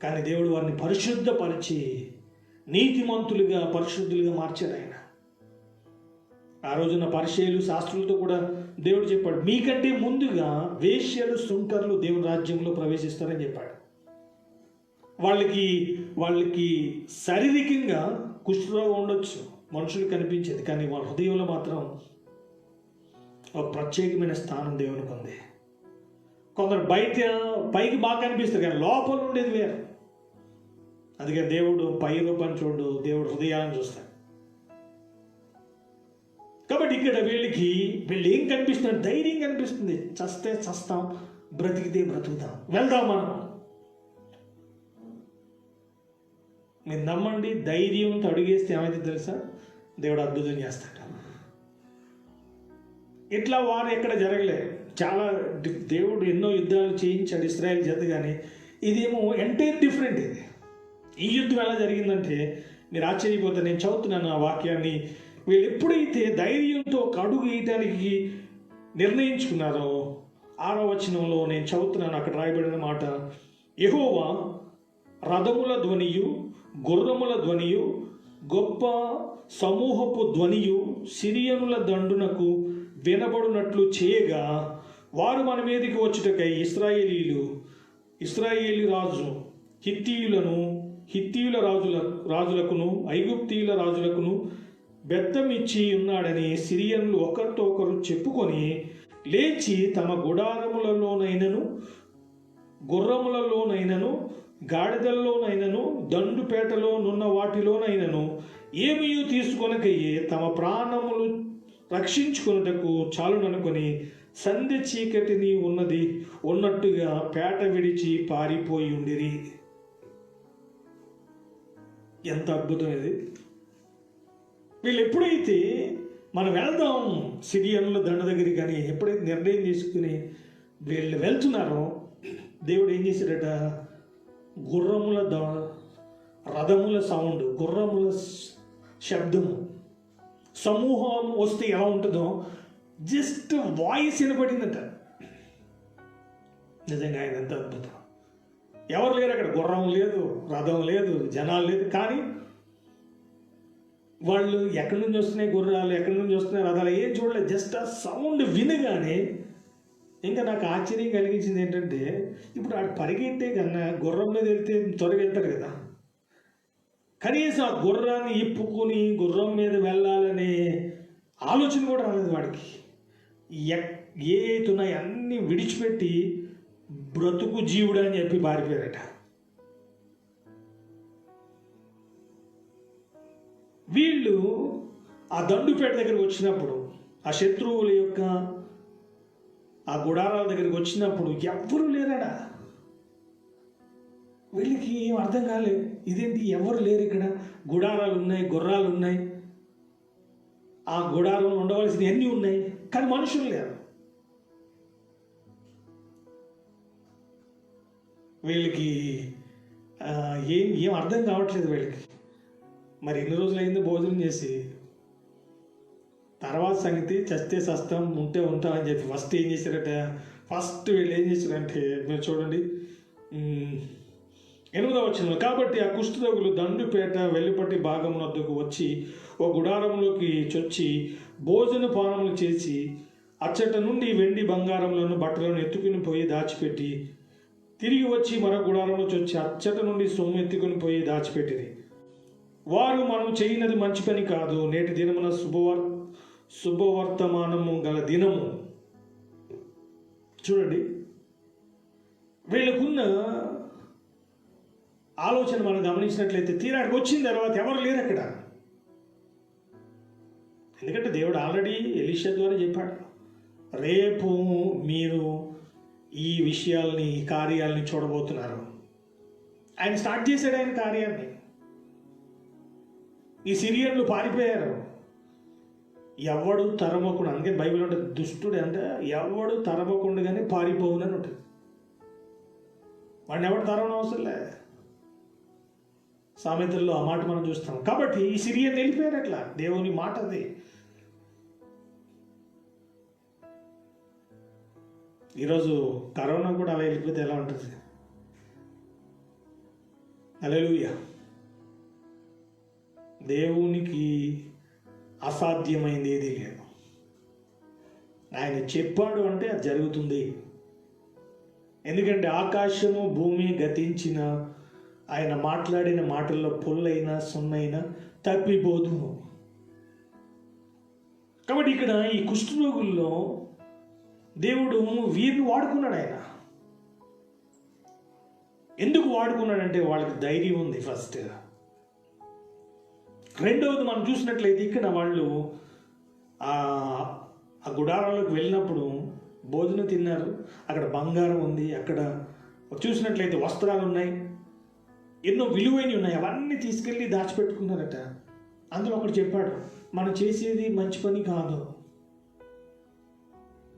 కానీ దేవుడు వారిని పరిశుద్ధపరిచి నీతిమంతులుగా పరిశుద్ధులుగా మార్చాడు ఆయన. ఆ రోజున పరిచయులు శాస్త్రులతో కూడా దేవుడు చెప్పాడు, మీకంటే ముందుగా వేశ్యలు సుంకర్లు దేవుని రాజ్యంలో ప్రవేశిస్తారని చెప్పాడు. వాళ్ళకి శారీరకంగా కుష్ఠరోగం ఉండొచ్చు, మనుషులు కనిపించేది, కానీ వాళ్ళ హృదయంలో మాత్రం ఒక ప్రత్యేకమైన స్థానం దేవునికి ఉంది. కొందరు పైకి బాగా కనిపిస్తారు కానీ లోపల ఉండేది వేరు. అందుకే దేవుడు పై రూపాన్ని చూడు, దేవుడు హృదయాలను చూస్తాడు. కాబట్టి ఇక్కడ వీళ్ళు ఏం కనిపిస్తున్నారు? ధైర్యం కనిపిస్తుంది. చస్తే చస్తాం, బ్రతికితే బ్రతుకుతాం, వెళ్దాం మనం. మీరు నమ్మండి, ధైర్యంతో అడుగేస్తే ఏమైతే తెలుసా, దేవుడు అద్భుతం చేస్తాడు. ఇట్లా వారు ఎక్కడ జరగలే. చాలా దేవుడు ఎన్నో యుద్ధాలు చేయించాడు ఇశ్రాయేల్ చేత, కానీ ఇదేమో ఎంటైర్ డిఫరెంట్. ఇది ఈ యుద్ధం ఎలా జరిగిందంటే మీరు ఆశ్చర్యపోతారు. నేను చదువుతున్నాను ఆ వాక్యాన్ని. వీళ్ళు ఎప్పుడైతే ధైర్యంతో ఒక అడుగు వేయటానికి నిర్ణయించుకున్నారో, 6వ వచనంలో నేను చదువుతున్నాను, అక్కడ రాయబడిన మాట, యెహోవా రథముల ధ్వనియు గుర్రముల ధ్వనియు గొప్ప సమూహపు ధ్వనియు సిరియనుల దండునకు వినబడినట్లు చేయగా, వారు మన మీదకి వచ్చుటకై ఇశ్రాయేలీ రాజు హిత్తీయుల రాజులకును ఐగుప్తీయుల రాజులకును బెత్తమిచ్చి ఉన్నాడని సిరియన్లు ఒకరితో ఒకరు చెప్పుకొని లేచి తమ గుడారములలోనైనను గుర్రములలోనైనను గాడిదల్లోనైనను దండుపేటలో నున్న వాటిలోనైనను ఏమీ తీసుకొనకయ్యే తమ ప్రాణములు రక్షించుకొనుటకు చాలుననుకొని సంధ్య చీకటిని ఉన్నట్టుగా పేట విడిచి పారిపోయి ఉండిరి. ఎంత అద్భుతం ఇది! వీళ్ళు ఎప్పుడైతే మనం వెళ్దాం సిరియన్ల దండ దగ్గరికి కానీ ఎప్పుడైతే నిర్ణయం తీసుకుని వీళ్ళు వెళ్తున్నారో, దేవుడు ఏం చేశాడట, రథముల సౌండ్, గుర్రముల శబ్దము, సమూహం వస్తే ఎలా ఉంటుందో జస్ట్ వాయిస్ వినపడిందట. నిజంగా ఆయన ఎంత అద్భుతం! ఎవరు లేరు అక్కడ, గుర్రం లేదు, రథం లేదు, జనాలు లేదు, కానీ వాళ్ళు ఎక్కడి నుంచి వస్తున్నాయి గుర్రాలు, ఎక్కడి నుంచి వస్తున్నాయి రథాలు, ఏం చూడలేదు. జస్ట్ ఆ సౌండ్ వినగానే ఇంకా నాకు ఆశ్చర్యం కలిగించింది ఏంటంటే, ఇప్పుడు ఆడు పరిగెట్టే కన్నా గుర్రం మీద వెళ్తే త్వరగా వెళ్తాడు కదా, కనీసం ఆ గుర్రాన్ని ఇప్పుకుని గుర్రం మీద వెళ్ళాలనే ఆలోచన కూడా రాలేదు వాడికి. ఏతున్నాయి అన్నీ విడిచిపెట్టి బ్రతుకు జీవుడు అని చెప్పి పారిపోయారట. వీళ్ళు ఆ దండుపేట దగ్గరికి వచ్చినప్పుడు, ఆ శత్రువుల యొక్క ఆ గుడారాల దగ్గరికి వచ్చినప్పుడు ఎవ్వరూ లేరాడా. వీళ్ళకి ఏం అర్థం కాలేదు, ఇదేంటి ఎవరు లేరు ఇక్కడ, గుడారాలు ఉన్నాయి, గుర్రాలు ఉన్నాయి, ఆ గుడారంలో ఉండవలసినవి అన్నీ ఉన్నాయి, కానీ మనుషులు లేరు. వీళ్ళకి ఏం అర్థం కావట్లేదు వీళ్ళకి. మరి ఎన్ని రోజులైంది భోజనం చేసి, తర్వాత సంగతి చస్తే చస్తాం, ఉంటే ఉంటాం అని చెప్పి ఫస్ట్ ఏం చేశారట, వీళ్ళు ఏం చేశారంటే మీరు చూడండి 8వ వచనం, కాబట్టి ఆ కుష్ఠరోగులు దండుపేట వెల్లుపట్టి భాగం వద్దకు వచ్చి ఓ గుడారంలోకి చొచ్చి భోజన పానములు చేసి అచ్చట నుండి వెండి బంగారములను బట్టలను ఎత్తుకుని పోయి దాచిపెట్టి తిరిగి వచ్చి మరొక గుడారంలో చొచ్చి అచ్చట నుండి సొమ్ము ఎత్తుకుని పోయి దాచిపెట్టింది. వారు మనం చేయనది మంచి పని కాదు, నేటి దినమున శుభవర్తమానము గల దినము. చూడండి, వీళ్ళకున్న ఆలోచన మనం గమనించినట్లయితే తీరాడికి వచ్చిన తర్వాత ఎవరు లేరు అక్కడ. ఎందుకంటే దేవుడు ఆల్రెడీ ఎలీషా ద్వారా చెప్పాడు, రేపు మీరు ఈ విషయాల్ని ఈ కార్యాలని చూడబోతున్నారు. ఆయన స్టార్ట్ చేశాడు ఆయన కార్యాన్ని. ఈ సిరియన్లు పారిపోయారు. ఎవడు తరమకుండా, అందుకే బైబిల్ ఉంటుంది దుష్టుడు అంటే ఎవడు తరమకుండగానే పారిపోవునని ఉంటుంది. వాడిని ఎవడు తరవడం అవసరం లే. సామెతల్లో ఆ మాట మనం చూస్తాం. కాబట్టి ఈ సిరియన్ వెళ్ళిపోయారు అట్లా. దేవుని మాట అది. ఈరోజు కరోనా కూడా అలా వెళ్ళిపోతే ఎలా ఉంటుంది? హల్లెలూయా. దేవునికి అసాధ్యమైంది ఏది లేదు. ఆయన చెప్పాడు అంటే అది జరుగుతుంది. ఎందుకంటే ఆకాశము భూమి గతించిన ఆయన మాట్లాడిన మాటల్లో పొల్లైనా సున్నైనా తప్పిపోదు. కాబట్టి ఇక్కడ ఈ కుష్ఠరోగుల్లో దేవుడు వీరిని వాడుకున్నాడు. ఆయన ఎందుకు వాడుకున్నాడంటే వాళ్ళకి ధైర్యం ఉంది ఫస్ట్. రెండవది మనం చూసినట్లయితే ఇక్కడ వాళ్ళు ఆ గుడారాల్లోకి వెళ్ళినప్పుడు భోజనం తిన్నారు. అక్కడ బంగారం ఉంది, అక్కడ చూసినట్లయితే వస్త్రాలు ఉన్నాయి, ఎన్నో విలువైనవి ఉన్నాయి. అవన్నీ తీసుకెళ్ళి దాచిపెట్టుకున్నారట. అందులో ఒకటి చెప్పాడు, మనం చేసేది మంచి పని కాదు.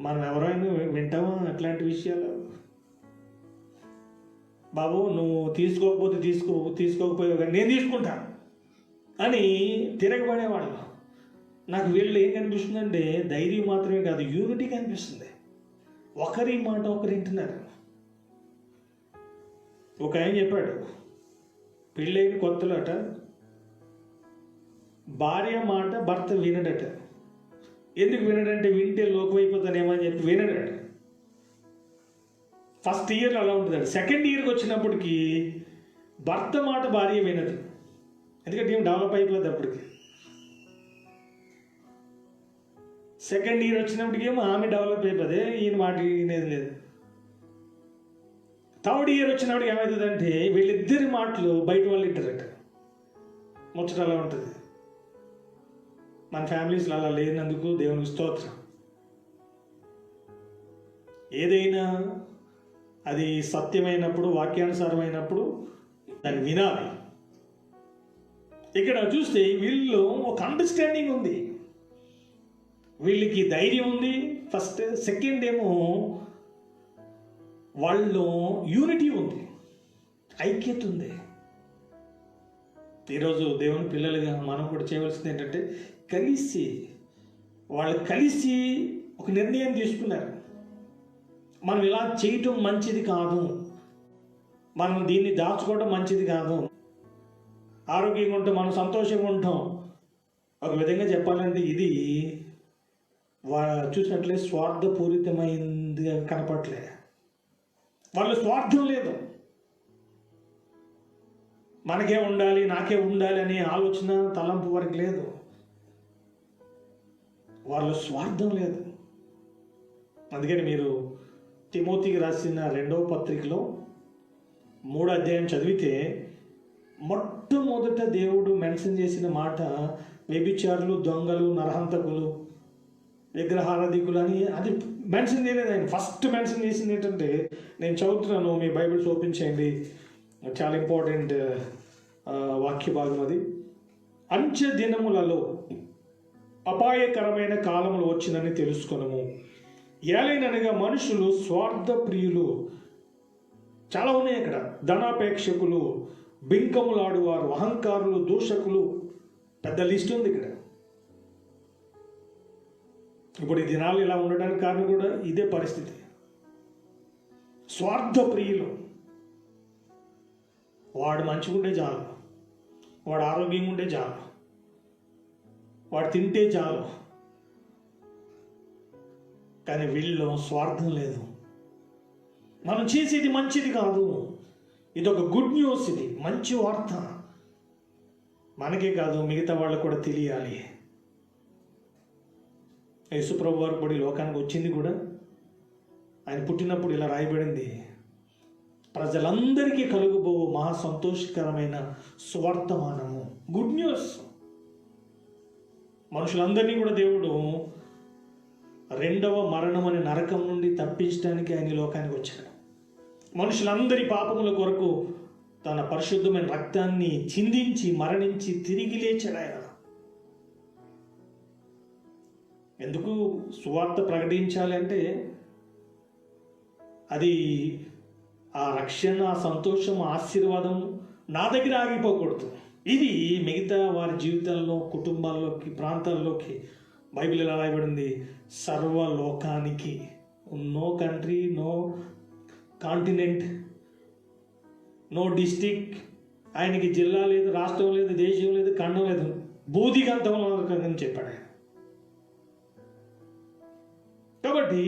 మనం ఎవరైనా వింటామా అట్లాంటి విషయాలు? బాబు నువ్వు తీసుకోకపోతే తీసుకోకపోయావు కానీ నేను తీసుకుంటాను అని తిరగబడేవాళ్ళు. నాకు వీళ్ళు ఏం కనిపిస్తుందంటే ధైర్యం మాత్రమే కాదు, యూనిటీ కనిపిస్తుంది. ఒకరి మాట ఒకరు వింటున్నారు. ఒక ఆయన చెప్పాడు, పెళ్ళైన కొత్తలో అట భార్య మాట భర్త వినడట. ఎందుకు వినడంటే వింటే లోకమైపోతానేమో అని చెప్పి వినడట. ఫస్ట్ ఇయర్లో అలా ఉంటుందట. సెకండ్ ఇయర్కి వచ్చినప్పటికీ భర్త మాట భార్య వినదు. ఎందుకంటే ఏం డెవలప్ అయిపోద్ది అప్పటికి. సెకండ్ ఇయర్ వచ్చినప్పటికేమో ఆమె డెవలప్ అయిపోతే ఈయన మాట వినేది లేదు. థర్డ్ ఇయర్ వచ్చినప్పటికి ఏమవుతుందంటే వీళ్ళిద్దరి మాటలు బయట వాళ్ళు ఇంటారట. ముచ్చట అలా ఉంటుంది. మన ఫ్యామిలీస్లో అలా లేనందుకు దేవునికి స్తోత్రం. ఏదైనా అది సత్యమైనప్పుడు, వాక్యానుసారమైనప్పుడు దాన్ని వినాలి. ఇక్కడ చూస్తే వీళ్ళు ఒక అండర్స్టాండింగ్ ఉంది, వీళ్ళకి ధైర్యం ఉంది ఫస్ట్. సెకండ్ ఏమో వాళ్ళు యూనిటీ ఉంది, ఐక్యత ఉంది. ఈరోజు దేవుని పిల్లలుగా మనం కూడా చేయవలసింది ఏంటంటే వాళ్ళు కలిసి ఒక నిర్ణయం తీసుకున్నారు. మనం ఇలా చేయటం మంచిది కాదు, మనం దీన్ని దాచుకోవడం మంచిది కాదు. ఆరోగ్యంగా ఉంటాం, మనం సంతోషంగా ఉంటాం. ఒక విధంగా చెప్పాలంటే ఇది చూసినట్లే స్వార్థపూరితమైందిగా కనపట్లే. వాళ్ళ స్వార్థం లేదు, మనకే ఉండాలి నాకే ఉండాలి అనే ఆలోచన తలంపు వరకు లేదు. వాళ్ళ స్వార్థం లేదు. అందుకని మీరు తిమోతికి రాసిన 2వ పత్రికలో 3వ అధ్యాయం చదివితే మొట్టమొదట దేవుడు మెన్షన్ చేసిన మాట వ్యభిచారులు, దొంగలు, నరహంతకులు, విగ్రహారాధికులు అని అది మెన్షన్ చేయలేదు ఆయన. ఫస్ట్ మెన్షన్ చేసింది ఏంటంటే, నేను చదువుతున్నాను, మీ బైబిల్స్ ఓపెన్ చేయండి, చాలా ఇంపార్టెంట్ వాక్య భాగం అది. అంచె దినములలో అపాయకరమైన కాలములు వచ్చినని తెలుసుకొనము. ఏలైననగా మనుషులు స్వార్థ ప్రియులు, చాలా ఉన్నాయి అక్కడ, ధనాపేక్షకులు, బింకములాడువారు, అహంకారులు, దూషకులు, పెద్ద లిస్ట్ ఉంది ఇక్కడ. ఇప్పుడు ఈ దినాలు ఇలా ఉండడానికి కారణం కూడా ఇదే పరిస్థితి. స్వార్థ ప్రియులు. వాడు మంచిగా ఉంటే చాలు, వాడు ఆరోగ్యంగా ఉంటే చాలు, వాడు తింటే చాలు. కానీ వీళ్ళలో స్వార్థం లేదు. మనం చేసేది మంచిది కాదు, ఇది ఒక గుడ్ న్యూస్, ఇది మంచి వార్త. మనకే కాదు మిగతా వాళ్ళకు కూడా తెలియాలి. యేసుప్రభు వారు కూడా ఈ లోకానికి వచ్చింది కూడా, ఆయన పుట్టినప్పుడు ఇలా రాయబడింది, ప్రజలందరికీ కలుగుబో మహా సంతోషకరమైన సువర్తమానము, గుడ్ న్యూస్. మనుషులందరినీ కూడా దేవుడు రెండవ మరణం అనే నరకం నుండి తప్పించడానికి ఆయన ఈ లోకానికి వచ్చాడు. మనుషులందరి పాపముల కొరకు తన పరిశుద్ధమైన రక్తాన్ని చిందించి మరణించి తిరిగి లేచాడు ఆయన. ఎందుకు సువార్త ప్రకటించాలి అంటే అది ఆ రక్షణ, ఆ సంతోషం, ఆశీర్వాదం నా దగ్గర ఆగిపోకూడదు. ఇది మిగతా వారి జీవితాల్లో, కుటుంబాల్లోకి, ప్రాంతాల్లోకి బైబిల్ ఎలా రాయబడింది, సర్వలోకానికి. No country, no continent, no district, ఆయనకి జిల్లా లేదు, రాష్ట్రం లేదు, దేశం లేదు, ఖండం లేదు, బూదిగంతంలో అని చెప్పాడు ఆయన. కాబట్టి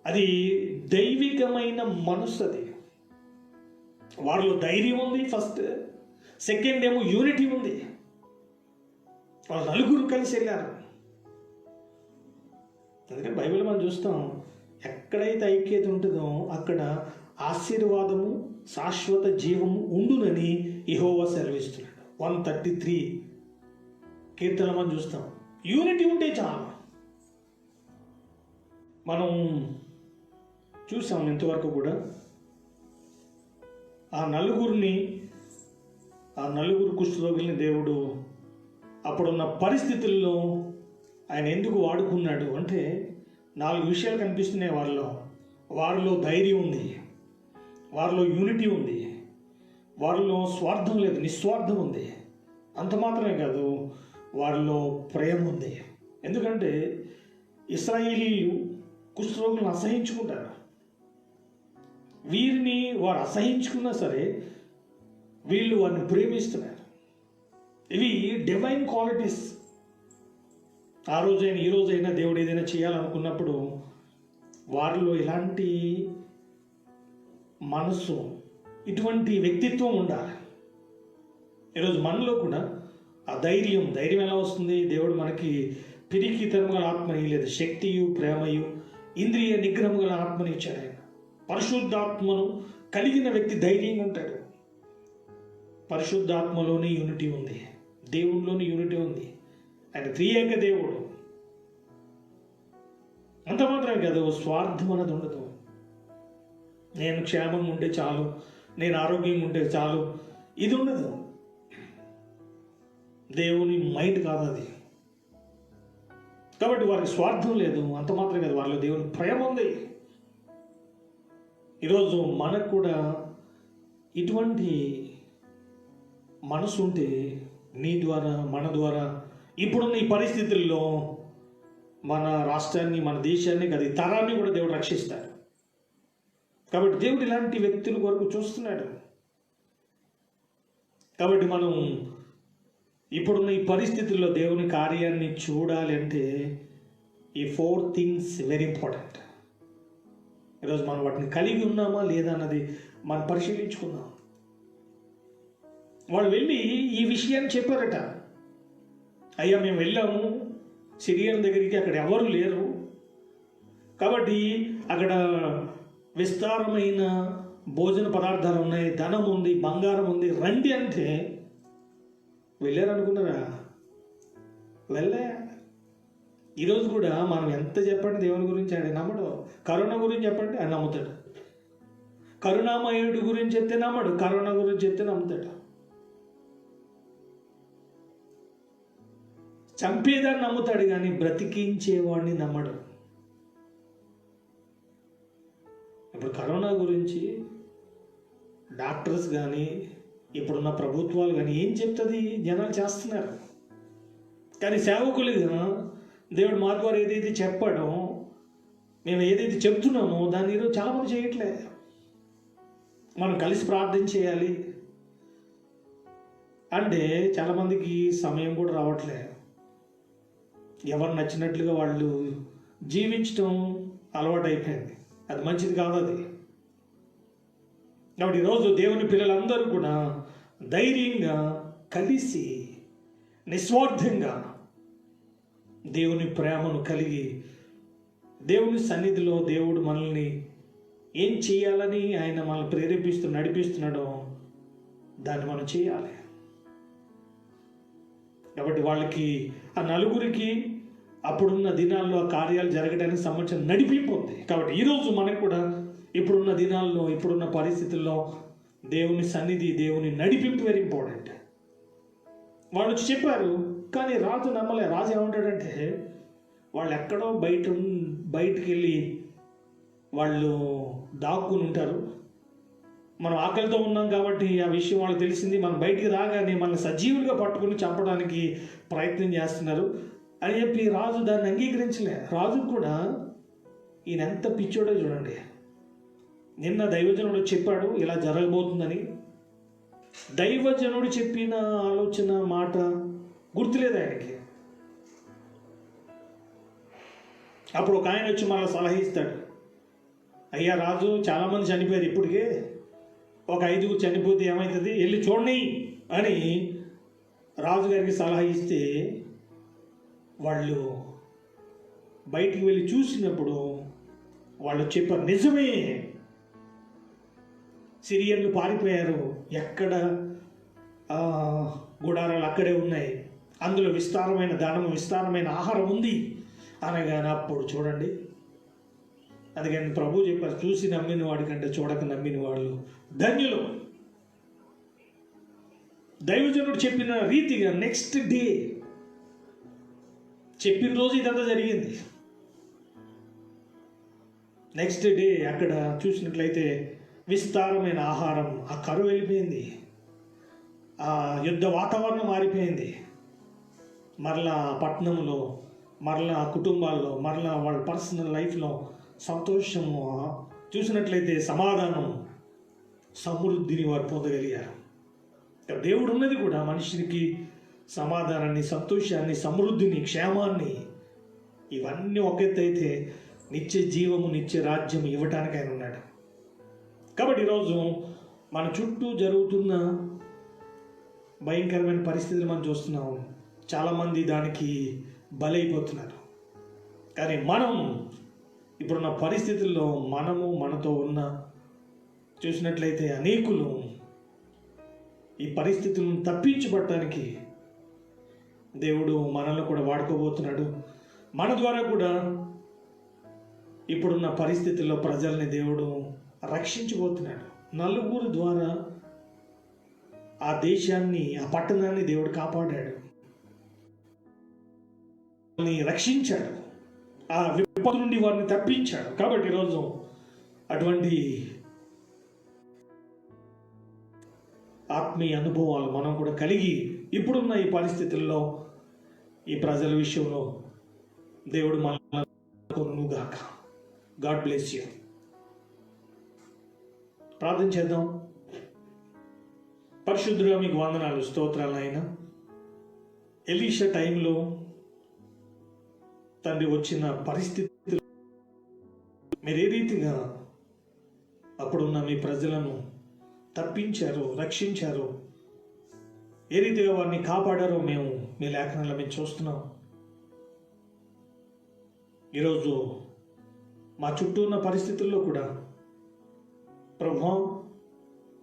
అది దైవికమైన మనస్సు. అది వారిలో ధైర్యం ఉంది ఫస్ట్. సెకండ్ ఏమో యూనిటీ ఉంది. వాళ్ళు నలుగురు కలిసి వెళ్ళారు. అందుకని బైబిల్ మనం చూస్తాం, ఎక్కడైతే ఐక్యత ఉంటుందో అక్కడ ఆశీర్వాదము, శాశ్వత జీవము ఉండునని యెహోవా సెలవిస్తున్నాడు. 133 కీర్తన మనం చూస్తాం. యూనిటీ ఉంటే చాలు. మనం చూసాం ఇంతవరకు కూడా ఆ నలుగురు కుష్ఠరోగుల్ని దేవుడు అప్పుడున్న పరిస్థితుల్లో ఆయన ఎందుకు వాడుకున్నాడు అంటే 4 విషయాలు కనిపిస్తున్నాయి వారిలో ధైర్యం ఉంది, వారిలో యూనిటీ ఉంది, వారిలో స్వార్థం లేదు, నిస్వార్థం ఉంది. అంత మాత్రమే కాదు, వారిలో ప్రేమ ఉంది. ఎందుకంటే ఇశ్రాయేలీలు కుష్ఠరోగులను అసహించుకుంటారు. వీరిని వారు అసహించుకున్నా సరే వీళ్ళు వారిని ప్రేమిస్తున్నారు. ఇవి డివైన్ క్వాలిటీస్. ఆ రోజైనా ఈ రోజైనా దేవుడు ఏదైనా చేయాలనుకున్నప్పుడు వారిలో ఇలాంటి మనస్సు, ఇటువంటి వ్యక్తిత్వం ఉండాలి. ఈరోజు మనలో కూడా ఆ ధైర్యం ఎలా వస్తుంది? దేవుడు మనకి పిరికితనము గల ఆత్మని లేదు, శక్తియు ప్రేమయు ఇంద్రియ నిగ్రహము గల ఆత్మని ఇచ్చాడు ఆయన. పరిశుద్ధాత్మను కలిగిన వ్యక్తి ధైర్యంగా ఉంటాడు. పరిశుద్ధాత్మలోని యూనిటీ ఉంది, దేవునిలోని యూనిటీ ఉంది. ఆయన త్రియేక దేవుడు. అంత మాత్రమే కాదు, స్వార్థం అన్నది ఉండదు. నేను క్షేమంగా ఉంటే చాలు, నేను ఆరోగ్యంగా ఉంటే చాలు, ఇది ఉండదు. దేవుని మైండ్ కాదు అది. కాబట్టి వారికి స్వార్థం లేదు. అంత మాత్రమే కాదు, వారిలో దేవుని ప్రేమ ఉంది. ఈరోజు మనకు కూడా ఇటువంటి మనసు ఉంటే నీ ద్వారా, మన ద్వారా ఇప్పుడున్న ఈ పరిస్థితుల్లో మన రాష్ట్రాన్ని, మన దేశాన్ని, అది తరాన్ని కూడా దేవుడు రక్షిస్తాడు. కాబట్టి దేవుడు ఇలాంటి వ్యక్తుల కొరకు చూస్తున్నాడు. కాబట్టి మనం ఇప్పుడున్న ఈ పరిస్థితుల్లో దేవుని కార్యాన్ని చూడాలి అంటే ఈ 4 things వెరీ ఇంపార్టెంట్. ఈరోజు మనం వాటిని కలిగి ఉన్నామా లేదా అన్నది మనం పరిశీలించుకుందాం. వాళ్ళు వెళ్ళి ఈ విషయాన్ని చెప్పారట. అయ్యా, మేము వెళ్ళాము సిరియన్ దగ్గరికి, అక్కడ ఎవరు లేరు, కాబట్టి అక్కడ విస్తారమైన భోజన పదార్థాలు ఉన్నాయి, ధనం ఉంది, బంగారం ఉంది, రండి అంటే వెళ్ళారనుకున్నారా? వెళ్ళే. ఈరోజు కూడా మనం ఎంత చెప్పండి దేవుని గురించి, ఆయన నమ్మడు. కరోనా గురించి చెప్పండి, ఆయన నమ్ముతాడు. కరుణామయుడి గురించి చెప్తే నమ్మడు, కరోనా గురించి చెప్తే నమ్ముతాడు. చంపేదాన్ని నమ్ముతాడు కానీ బ్రతికించేవాడిని నమ్మడు. ఇప్పుడు కరోనా గురించి డాక్టర్స్ కానీ ఇప్పుడున్న ప్రభుత్వాలు కానీ ఏం చెప్తుంది? జనాలు చేస్తున్నారు. కానీ సేవకులుగా దేవుడు మా ద్వారా ఏదైతే చెప్పాడో, మేము ఏదైతే చెప్తున్నామో దాన్ని ఈరోజు చాలామంది చేయట్లే. మనం కలిసి ప్రార్థన చేయాలి అంటే చాలామందికి సమయం కూడా రావట్లే. ఎవరు నచ్చినట్లుగా వాళ్ళు జీవించడం అలవాటు అయిపోయింది. అది మంచిది కాదు అది. కాబట్టి ఈరోజు దేవుని పిల్లలందరూ కూడా ధైర్యంగా కలిసి నిస్వార్థంగా దేవుని ప్రేమను కలిగి దేవుని సన్నిధిలో దేవుడు మనల్ని ఏం చేయాలని ఆయన మనల్ని నడిపిస్తున్నాడో దాన్ని మనం చేయాలి. కాబట్టి వాళ్ళకి ఆ నలుగురికి అప్పుడున్న దినాల్లో ఆ కార్యాలు జరగడానికి సంబంధించిన నడిపింపు ఉంది. కాబట్టి ఈరోజు మనకు కూడా ఇప్పుడున్న దినాల్లో, ఇప్పుడున్న పరిస్థితుల్లో దేవుని సన్నిధి, దేవుని నడిపింపు వెరీ ఇంపార్టెంట్. వాళ్ళు వచ్చి చెప్పారు, కానీ రాజు నమ్మలే. రాజు ఏమంటాడంటే, వాళ్ళు ఎక్కడో బయటికి వెళ్ళి వాళ్ళు దాక్కుని ఉంటారు. మనం ఆకలితో ఉన్నాం కాబట్టి ఆ విషయం వాళ్ళకి తెలిసింది. మనం బయటికి రాగానే మన సజీవులుగా పట్టుకుని చంపడానికి ప్రయత్నం చేస్తున్నారు అని చెప్పి రాజు దాన్ని అంగీకరించలే. రాజు కూడా ఈయన ఎంత పిచ్చోడో చూడండి. నిన్న దైవజనుడు చెప్పాడు ఇలా జరగబోతుందని. దైవజనుడు చెప్పిన ఆలోచన మాట గుర్తులేదు ఆయనకి. అప్పుడు ఒక ఆయన వచ్చి మళ్ళీ సలహా ఇస్తాడు, అయ్యా రాజు, చాలామంది చనిపోయారు, ఇప్పటికే ఒక 5 చనిపోతే ఏమవుతుంది, వెళ్ళి చూడండి అని రాజుగారికి సలహా ఇస్తే వాళ్ళు బయటికి వెళ్ళి చూసినప్పుడు వాళ్ళు చెప్పారు, నిజమే, సిరియన్లు పారిపోయారు, ఎక్కడ గుడారాలు అక్కడే ఉన్నాయి, అందులో విస్తారమైన ధనము, విస్తారమైన ఆహారం ఉంది అనగానే అప్పుడు చూడండి. అందుకని ప్రభు చెప్పారు, చూసి నమ్మిన వాడికంటే చూడక నమ్మిన వాళ్ళు ధన్యులు. దైవజనుడు చెప్పిన రీతిగా నెక్స్ట్ డే, చెప్పిన రోజు ఇదంతా జరిగింది. నెక్స్ట్ డే అక్కడ చూసినట్లయితే విస్తారమైన ఆహారం, ఆ కరువు వెళ్ళిపోయింది, ఆ యుద్ధ వాతావరణం మారిపోయింది. మరలా పట్టణంలో, మరలా కుటుంబాల్లో, మరలా వాళ్ళ పర్సనల్ లైఫ్లో సంతోషము, చూసినట్లయితే సమాధానం, సమృద్ధిని వారు పొందగలిగారు. దేవుడు ఉన్నది కూడా మనిషికి సమాధానాన్ని, సంతోషాన్ని, సమృద్ధిని, క్షేమాన్ని, ఇవన్నీ ఒక ఎత్తు అయితే నిత్య జీవము, నిత్య రాజ్యం ఇవ్వటానికి ఆయన ఉన్నాడు. కాబట్టి ఈరోజు మన చుట్టూ జరుగుతున్న భయంకరమైన పరిస్థితులు మనం చూస్తున్నాం. చాలామంది దానికి బలైపోతున్నారు. కానీ మనం ఇప్పుడున్న పరిస్థితుల్లో మనతో ఉన్న చూసినట్లయితే అనేకులు ఈ పరిస్థితులను తప్పించబడటానికి దేవుడు మనల్ని కూడా వాడుకోబోతున్నాడు. మన ద్వారా కూడా ఇప్పుడున్న పరిస్థితుల్లో ప్రజల్ని దేవుడు రక్షించబోతున్నాడు. నలుగురు ద్వారా ఆ దేశాన్ని, ఆ పట్టణాన్ని దేవుడు కాపాడాడు, రక్షించాడు, ఆ విపత్తు నుండి వారిని తప్పించాడు. కాబట్టి ఈరోజు అటువంటి ఆత్మీయ అనుభవాలు మనం కూడా కలిగి ఇప్పుడున్న ఈ పరిస్థితుల్లో ఈ ప్రజల విషయంలో దేవుడు మనల్ని గాక. God bless you. ప్రార్థన చేద్దాం. పరిశుద్ధుడా, మీకు వందనాలు, స్తోత్రాలు అయినా. ఎలీషా టైంలో తండ్రి వచ్చిన పరిస్థితులు మీరు ఏ రీతిగా అప్పుడున్న మీ ప్రజలను తప్పించారు, రక్షించారు, ఏ రీతిగా వారిని కాపాడారో మేము మీ లేఖనాల్లో మేము చూస్తున్నాం. ఈరోజు మా చుట్టూ ఉన్న పరిస్థితుల్లో కూడా ప్రభువా,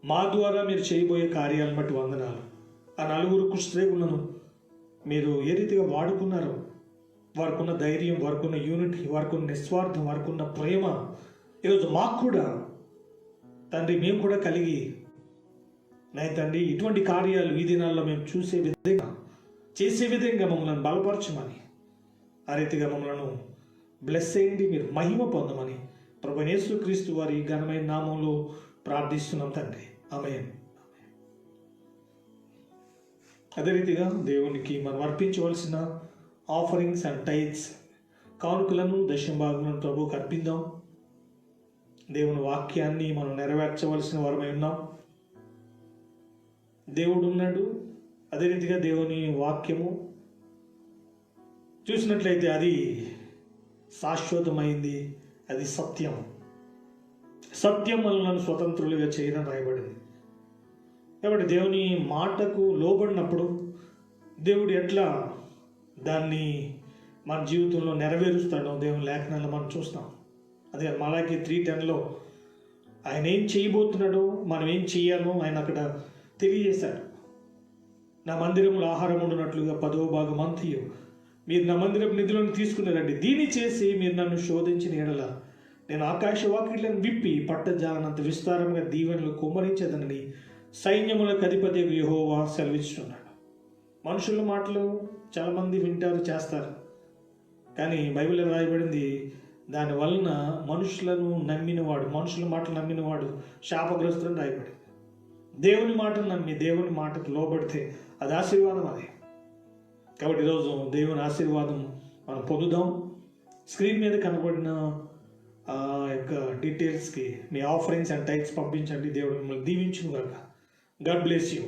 మా ద్వారా మీరు చేయబోయే కార్యాలను బట్టి వందనాలు. ఆ 4 కుష్ఠరోగులను మీరు ఏ రీతిగా వాడుకున్నారో, వారికున్న ధైర్యం, వారికున్న యూనిటీ, వారికున్న నిస్వార్థం, వారికున్న ప్రేమ ఈరోజు మాకు కూడా తండ్రి మేము కూడా కలిగి తండ్రి ఇటువంటి కార్యాలు ఈ దినాల్లో మేము చూసే విధంగా, చేసే విధంగా మమ్మల్ని బలపరచమని, ఆ రీతిగా మమ్మల్ని బ్లెస్ చేయండి, మీరు మహిమ పొందమని ప్రభువైన యేసుక్రీస్తు వారి ఘనమైన నామంలో ప్రార్థిస్తున్నాం తండ్రి. ఆమేన్. అదే రీతిగా దేవునికి మనం అర్పించవలసిన ఆఫరింగ్స్ అండ్ టైత్స్, కానుకలను, దశంభాగములను ప్రభువుకు అర్పిద్దాం. దేవుని వాక్యాన్ని మనం నెరవేర్చవలసిన వారమై ఉన్నాం. దేవుడు ఉన్నాడు. అదే రీతిగా దేవుని వాక్యము చూసినట్లయితే అది శాశ్వతమైంది, అది సత్యం. సత్యం మనల్ని స్వతంత్రులుగా చేయడం రాయబడింది. కాబట్టి దేవుని మాటకు లోబడినప్పుడు దేవుడు ఎట్లా దాన్ని మన జీవితంలో నెరవేరుస్తాడో దేవుని లేఖనాల్లో మనం చూస్తాం. అదే మలాకి 3:10లో ఆయన ఏం చేయబోతున్నాడో, మనం ఏం చేయాలో ఆయన అక్కడ తెలియజేశాడు. నా మందిరంలో ఆహారం ఉండునట్లుగా 10వ భాగం అంతయు మీరు నా మందిరపు నిధులను తీసుకున్నారండి. దీన్ని చేసి మీరు నన్ను శోధించిన ఎడల నేను ఆకాశ వాకిళ్లను విప్పి పట్టజాలనంత విస్తారంగా దీవెనలు కుమ్మరించదనని సైన్యములకు అధిపతి యెహోవా సెలవిస్తున్నాడు. మనుషుల మాటలు చాలామంది వింటారు, చేస్తారు. కానీ బైబిల్లో రాయబడింది, దాని వలన మనుషుల మాటలు నమ్మినవాడు శాపగ్రస్తులను రాయబడింది. దేవుని మాటను నమ్మి దేవుని మాటకు లోబడితే అది ఆశీర్వాదం. అది కాబట్టి ఈరోజు దేవుని ఆశీర్వాదం మనం పొందుదాం. స్క్రీన్ మీద కనబడిన యొక్క డీటెయిల్స్కి మీ ఆఫరింగ్స్ అండ్ టైప్స్ పంపించండి. దేవుడు మిమ్మల్ని దీవించును గాక. God bless you.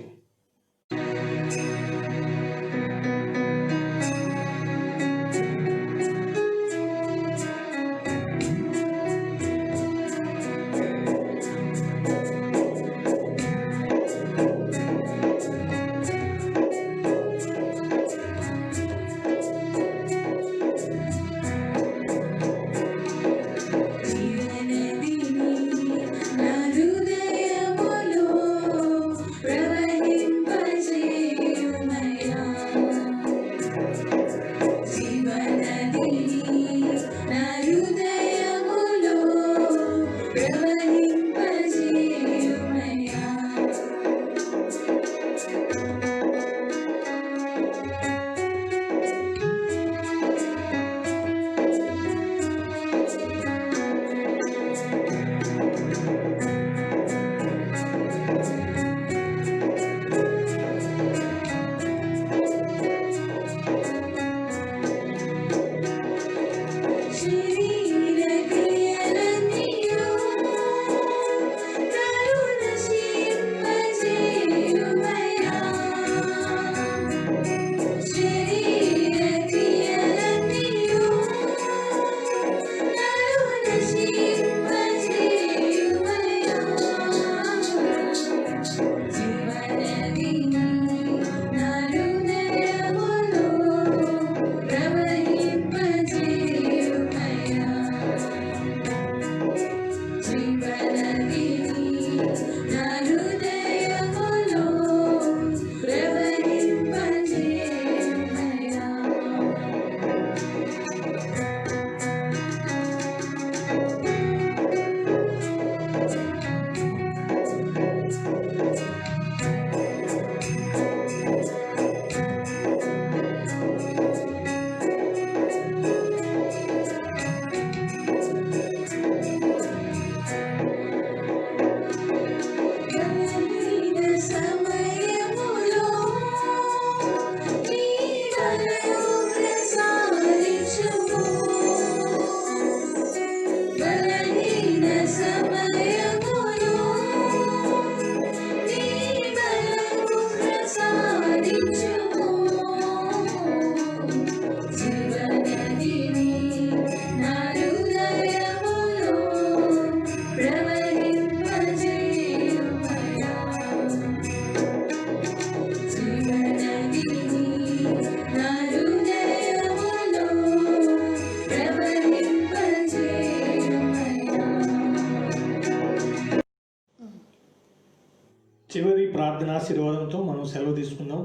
చివరి ప్రార్థనాశీర్వాదంతో మనం సెలవు తీసుకుందాం.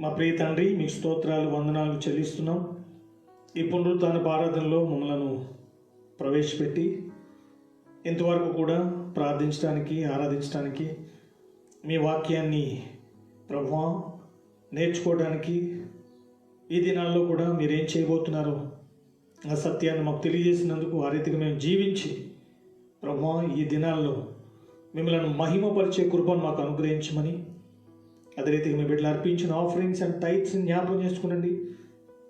మా ప్రియ తండ్రి, మీకు స్తోత్రాలు, వందనాలు చెల్లిస్తున్నాం. ఈ పునరుత్థానపు ఆరాధనలో మమ్మలను ప్రవేశపెట్టి ఇంతవరకు కూడా ప్రార్థించడానికి, ఆరాధించడానికి, మీ వాక్యాన్ని ప్రభువా నేర్చుకోవడానికి, ఈ దినాల్లో కూడా మీరేం చేయబోతున్నారో ఆ సత్యాన్ని మాకు తెలియజేసినందుకు ఆ రీతిగా మేము జీవించి ప్రభువా ఈ దినాల్లో మిమ్మల్ని మహిమపరిచే కృపను మాకు అనుగ్రహించమని, అదే రీతిగా మీ బిడ్డలు అర్పించిన ఆఫరింగ్స్ అండ్ టైట్స్ని జ్ఞాపకం చేసుకునండి.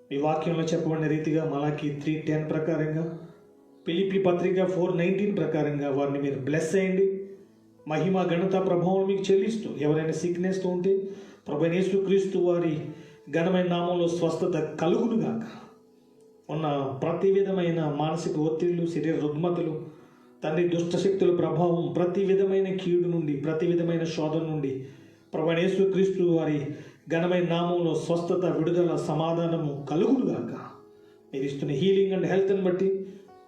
మీ వాక్యంలో చెప్పబడిన రీతిగా మలాకి 3:10 ప్రకారంగా, ఫిలిప్పీ పత్రిక 4:19 ప్రకారంగా వారిని మీరు బ్లెస్ అయ్యండి. మహిమ, ఘనత, ప్రభావం మీకు చెల్లిస్తూ ఎవరైనా సిక్నెస్తో ఉంటే ప్రభువైన యేసుక్రీస్తు వారి ఘనమైన నామంలో స్వస్థత కలుగునుగాక. ఉన్న ప్రతి విధమైన మానసిక ఒత్తిళ్లు, శరీర రుగ్మతలు, తండ్రి దుష్టశక్తుల ప్రభావం, ప్రతి విధమైన కీడు నుండి, ప్రతి విధమైన శోధన నుండి ప్రభువైన యేసుక్రీస్తు వారి ఘనమైన నామంలో స్వస్థత, విడుదల, సమాధానము కలుగునుగాక. మీరు ఇస్తున్న హీలింగ్ అండ్ హెల్త్ని బట్టి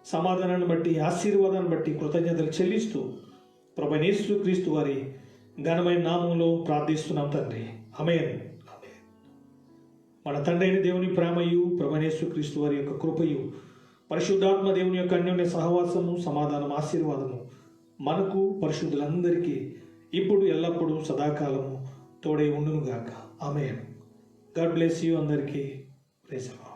సమాధానాన్ని బట్టి, ఆశీర్వాదాన్ని బట్టి కృతజ్ఞతలు చెల్లిస్తూ ప్రభువైన యేసుక్రీస్తు వారి ఘనమైన నామంలో ప్రార్థిస్తున్నాం తండ్రి. ఆమేన్. మన తండ్రి అయిన దేవుని ప్రేమయు, ప్రభువైన యేసుక్రీస్తు వారి యొక్క కృపయు, పరిశుద్ధాత్మ దేవుని యొక్క అన్యోన్య సహవాసము, సమాధానం, ఆశీర్వాదము మనకు పరిశుద్ధులందరికీ ఇప్పుడు ఎల్లప్పుడూ సదాకాలము తోడై ఉండునుగాక. ఆమేన్. గాడ్ బ్లెస్ యూ అందరికీ. Praise the lord.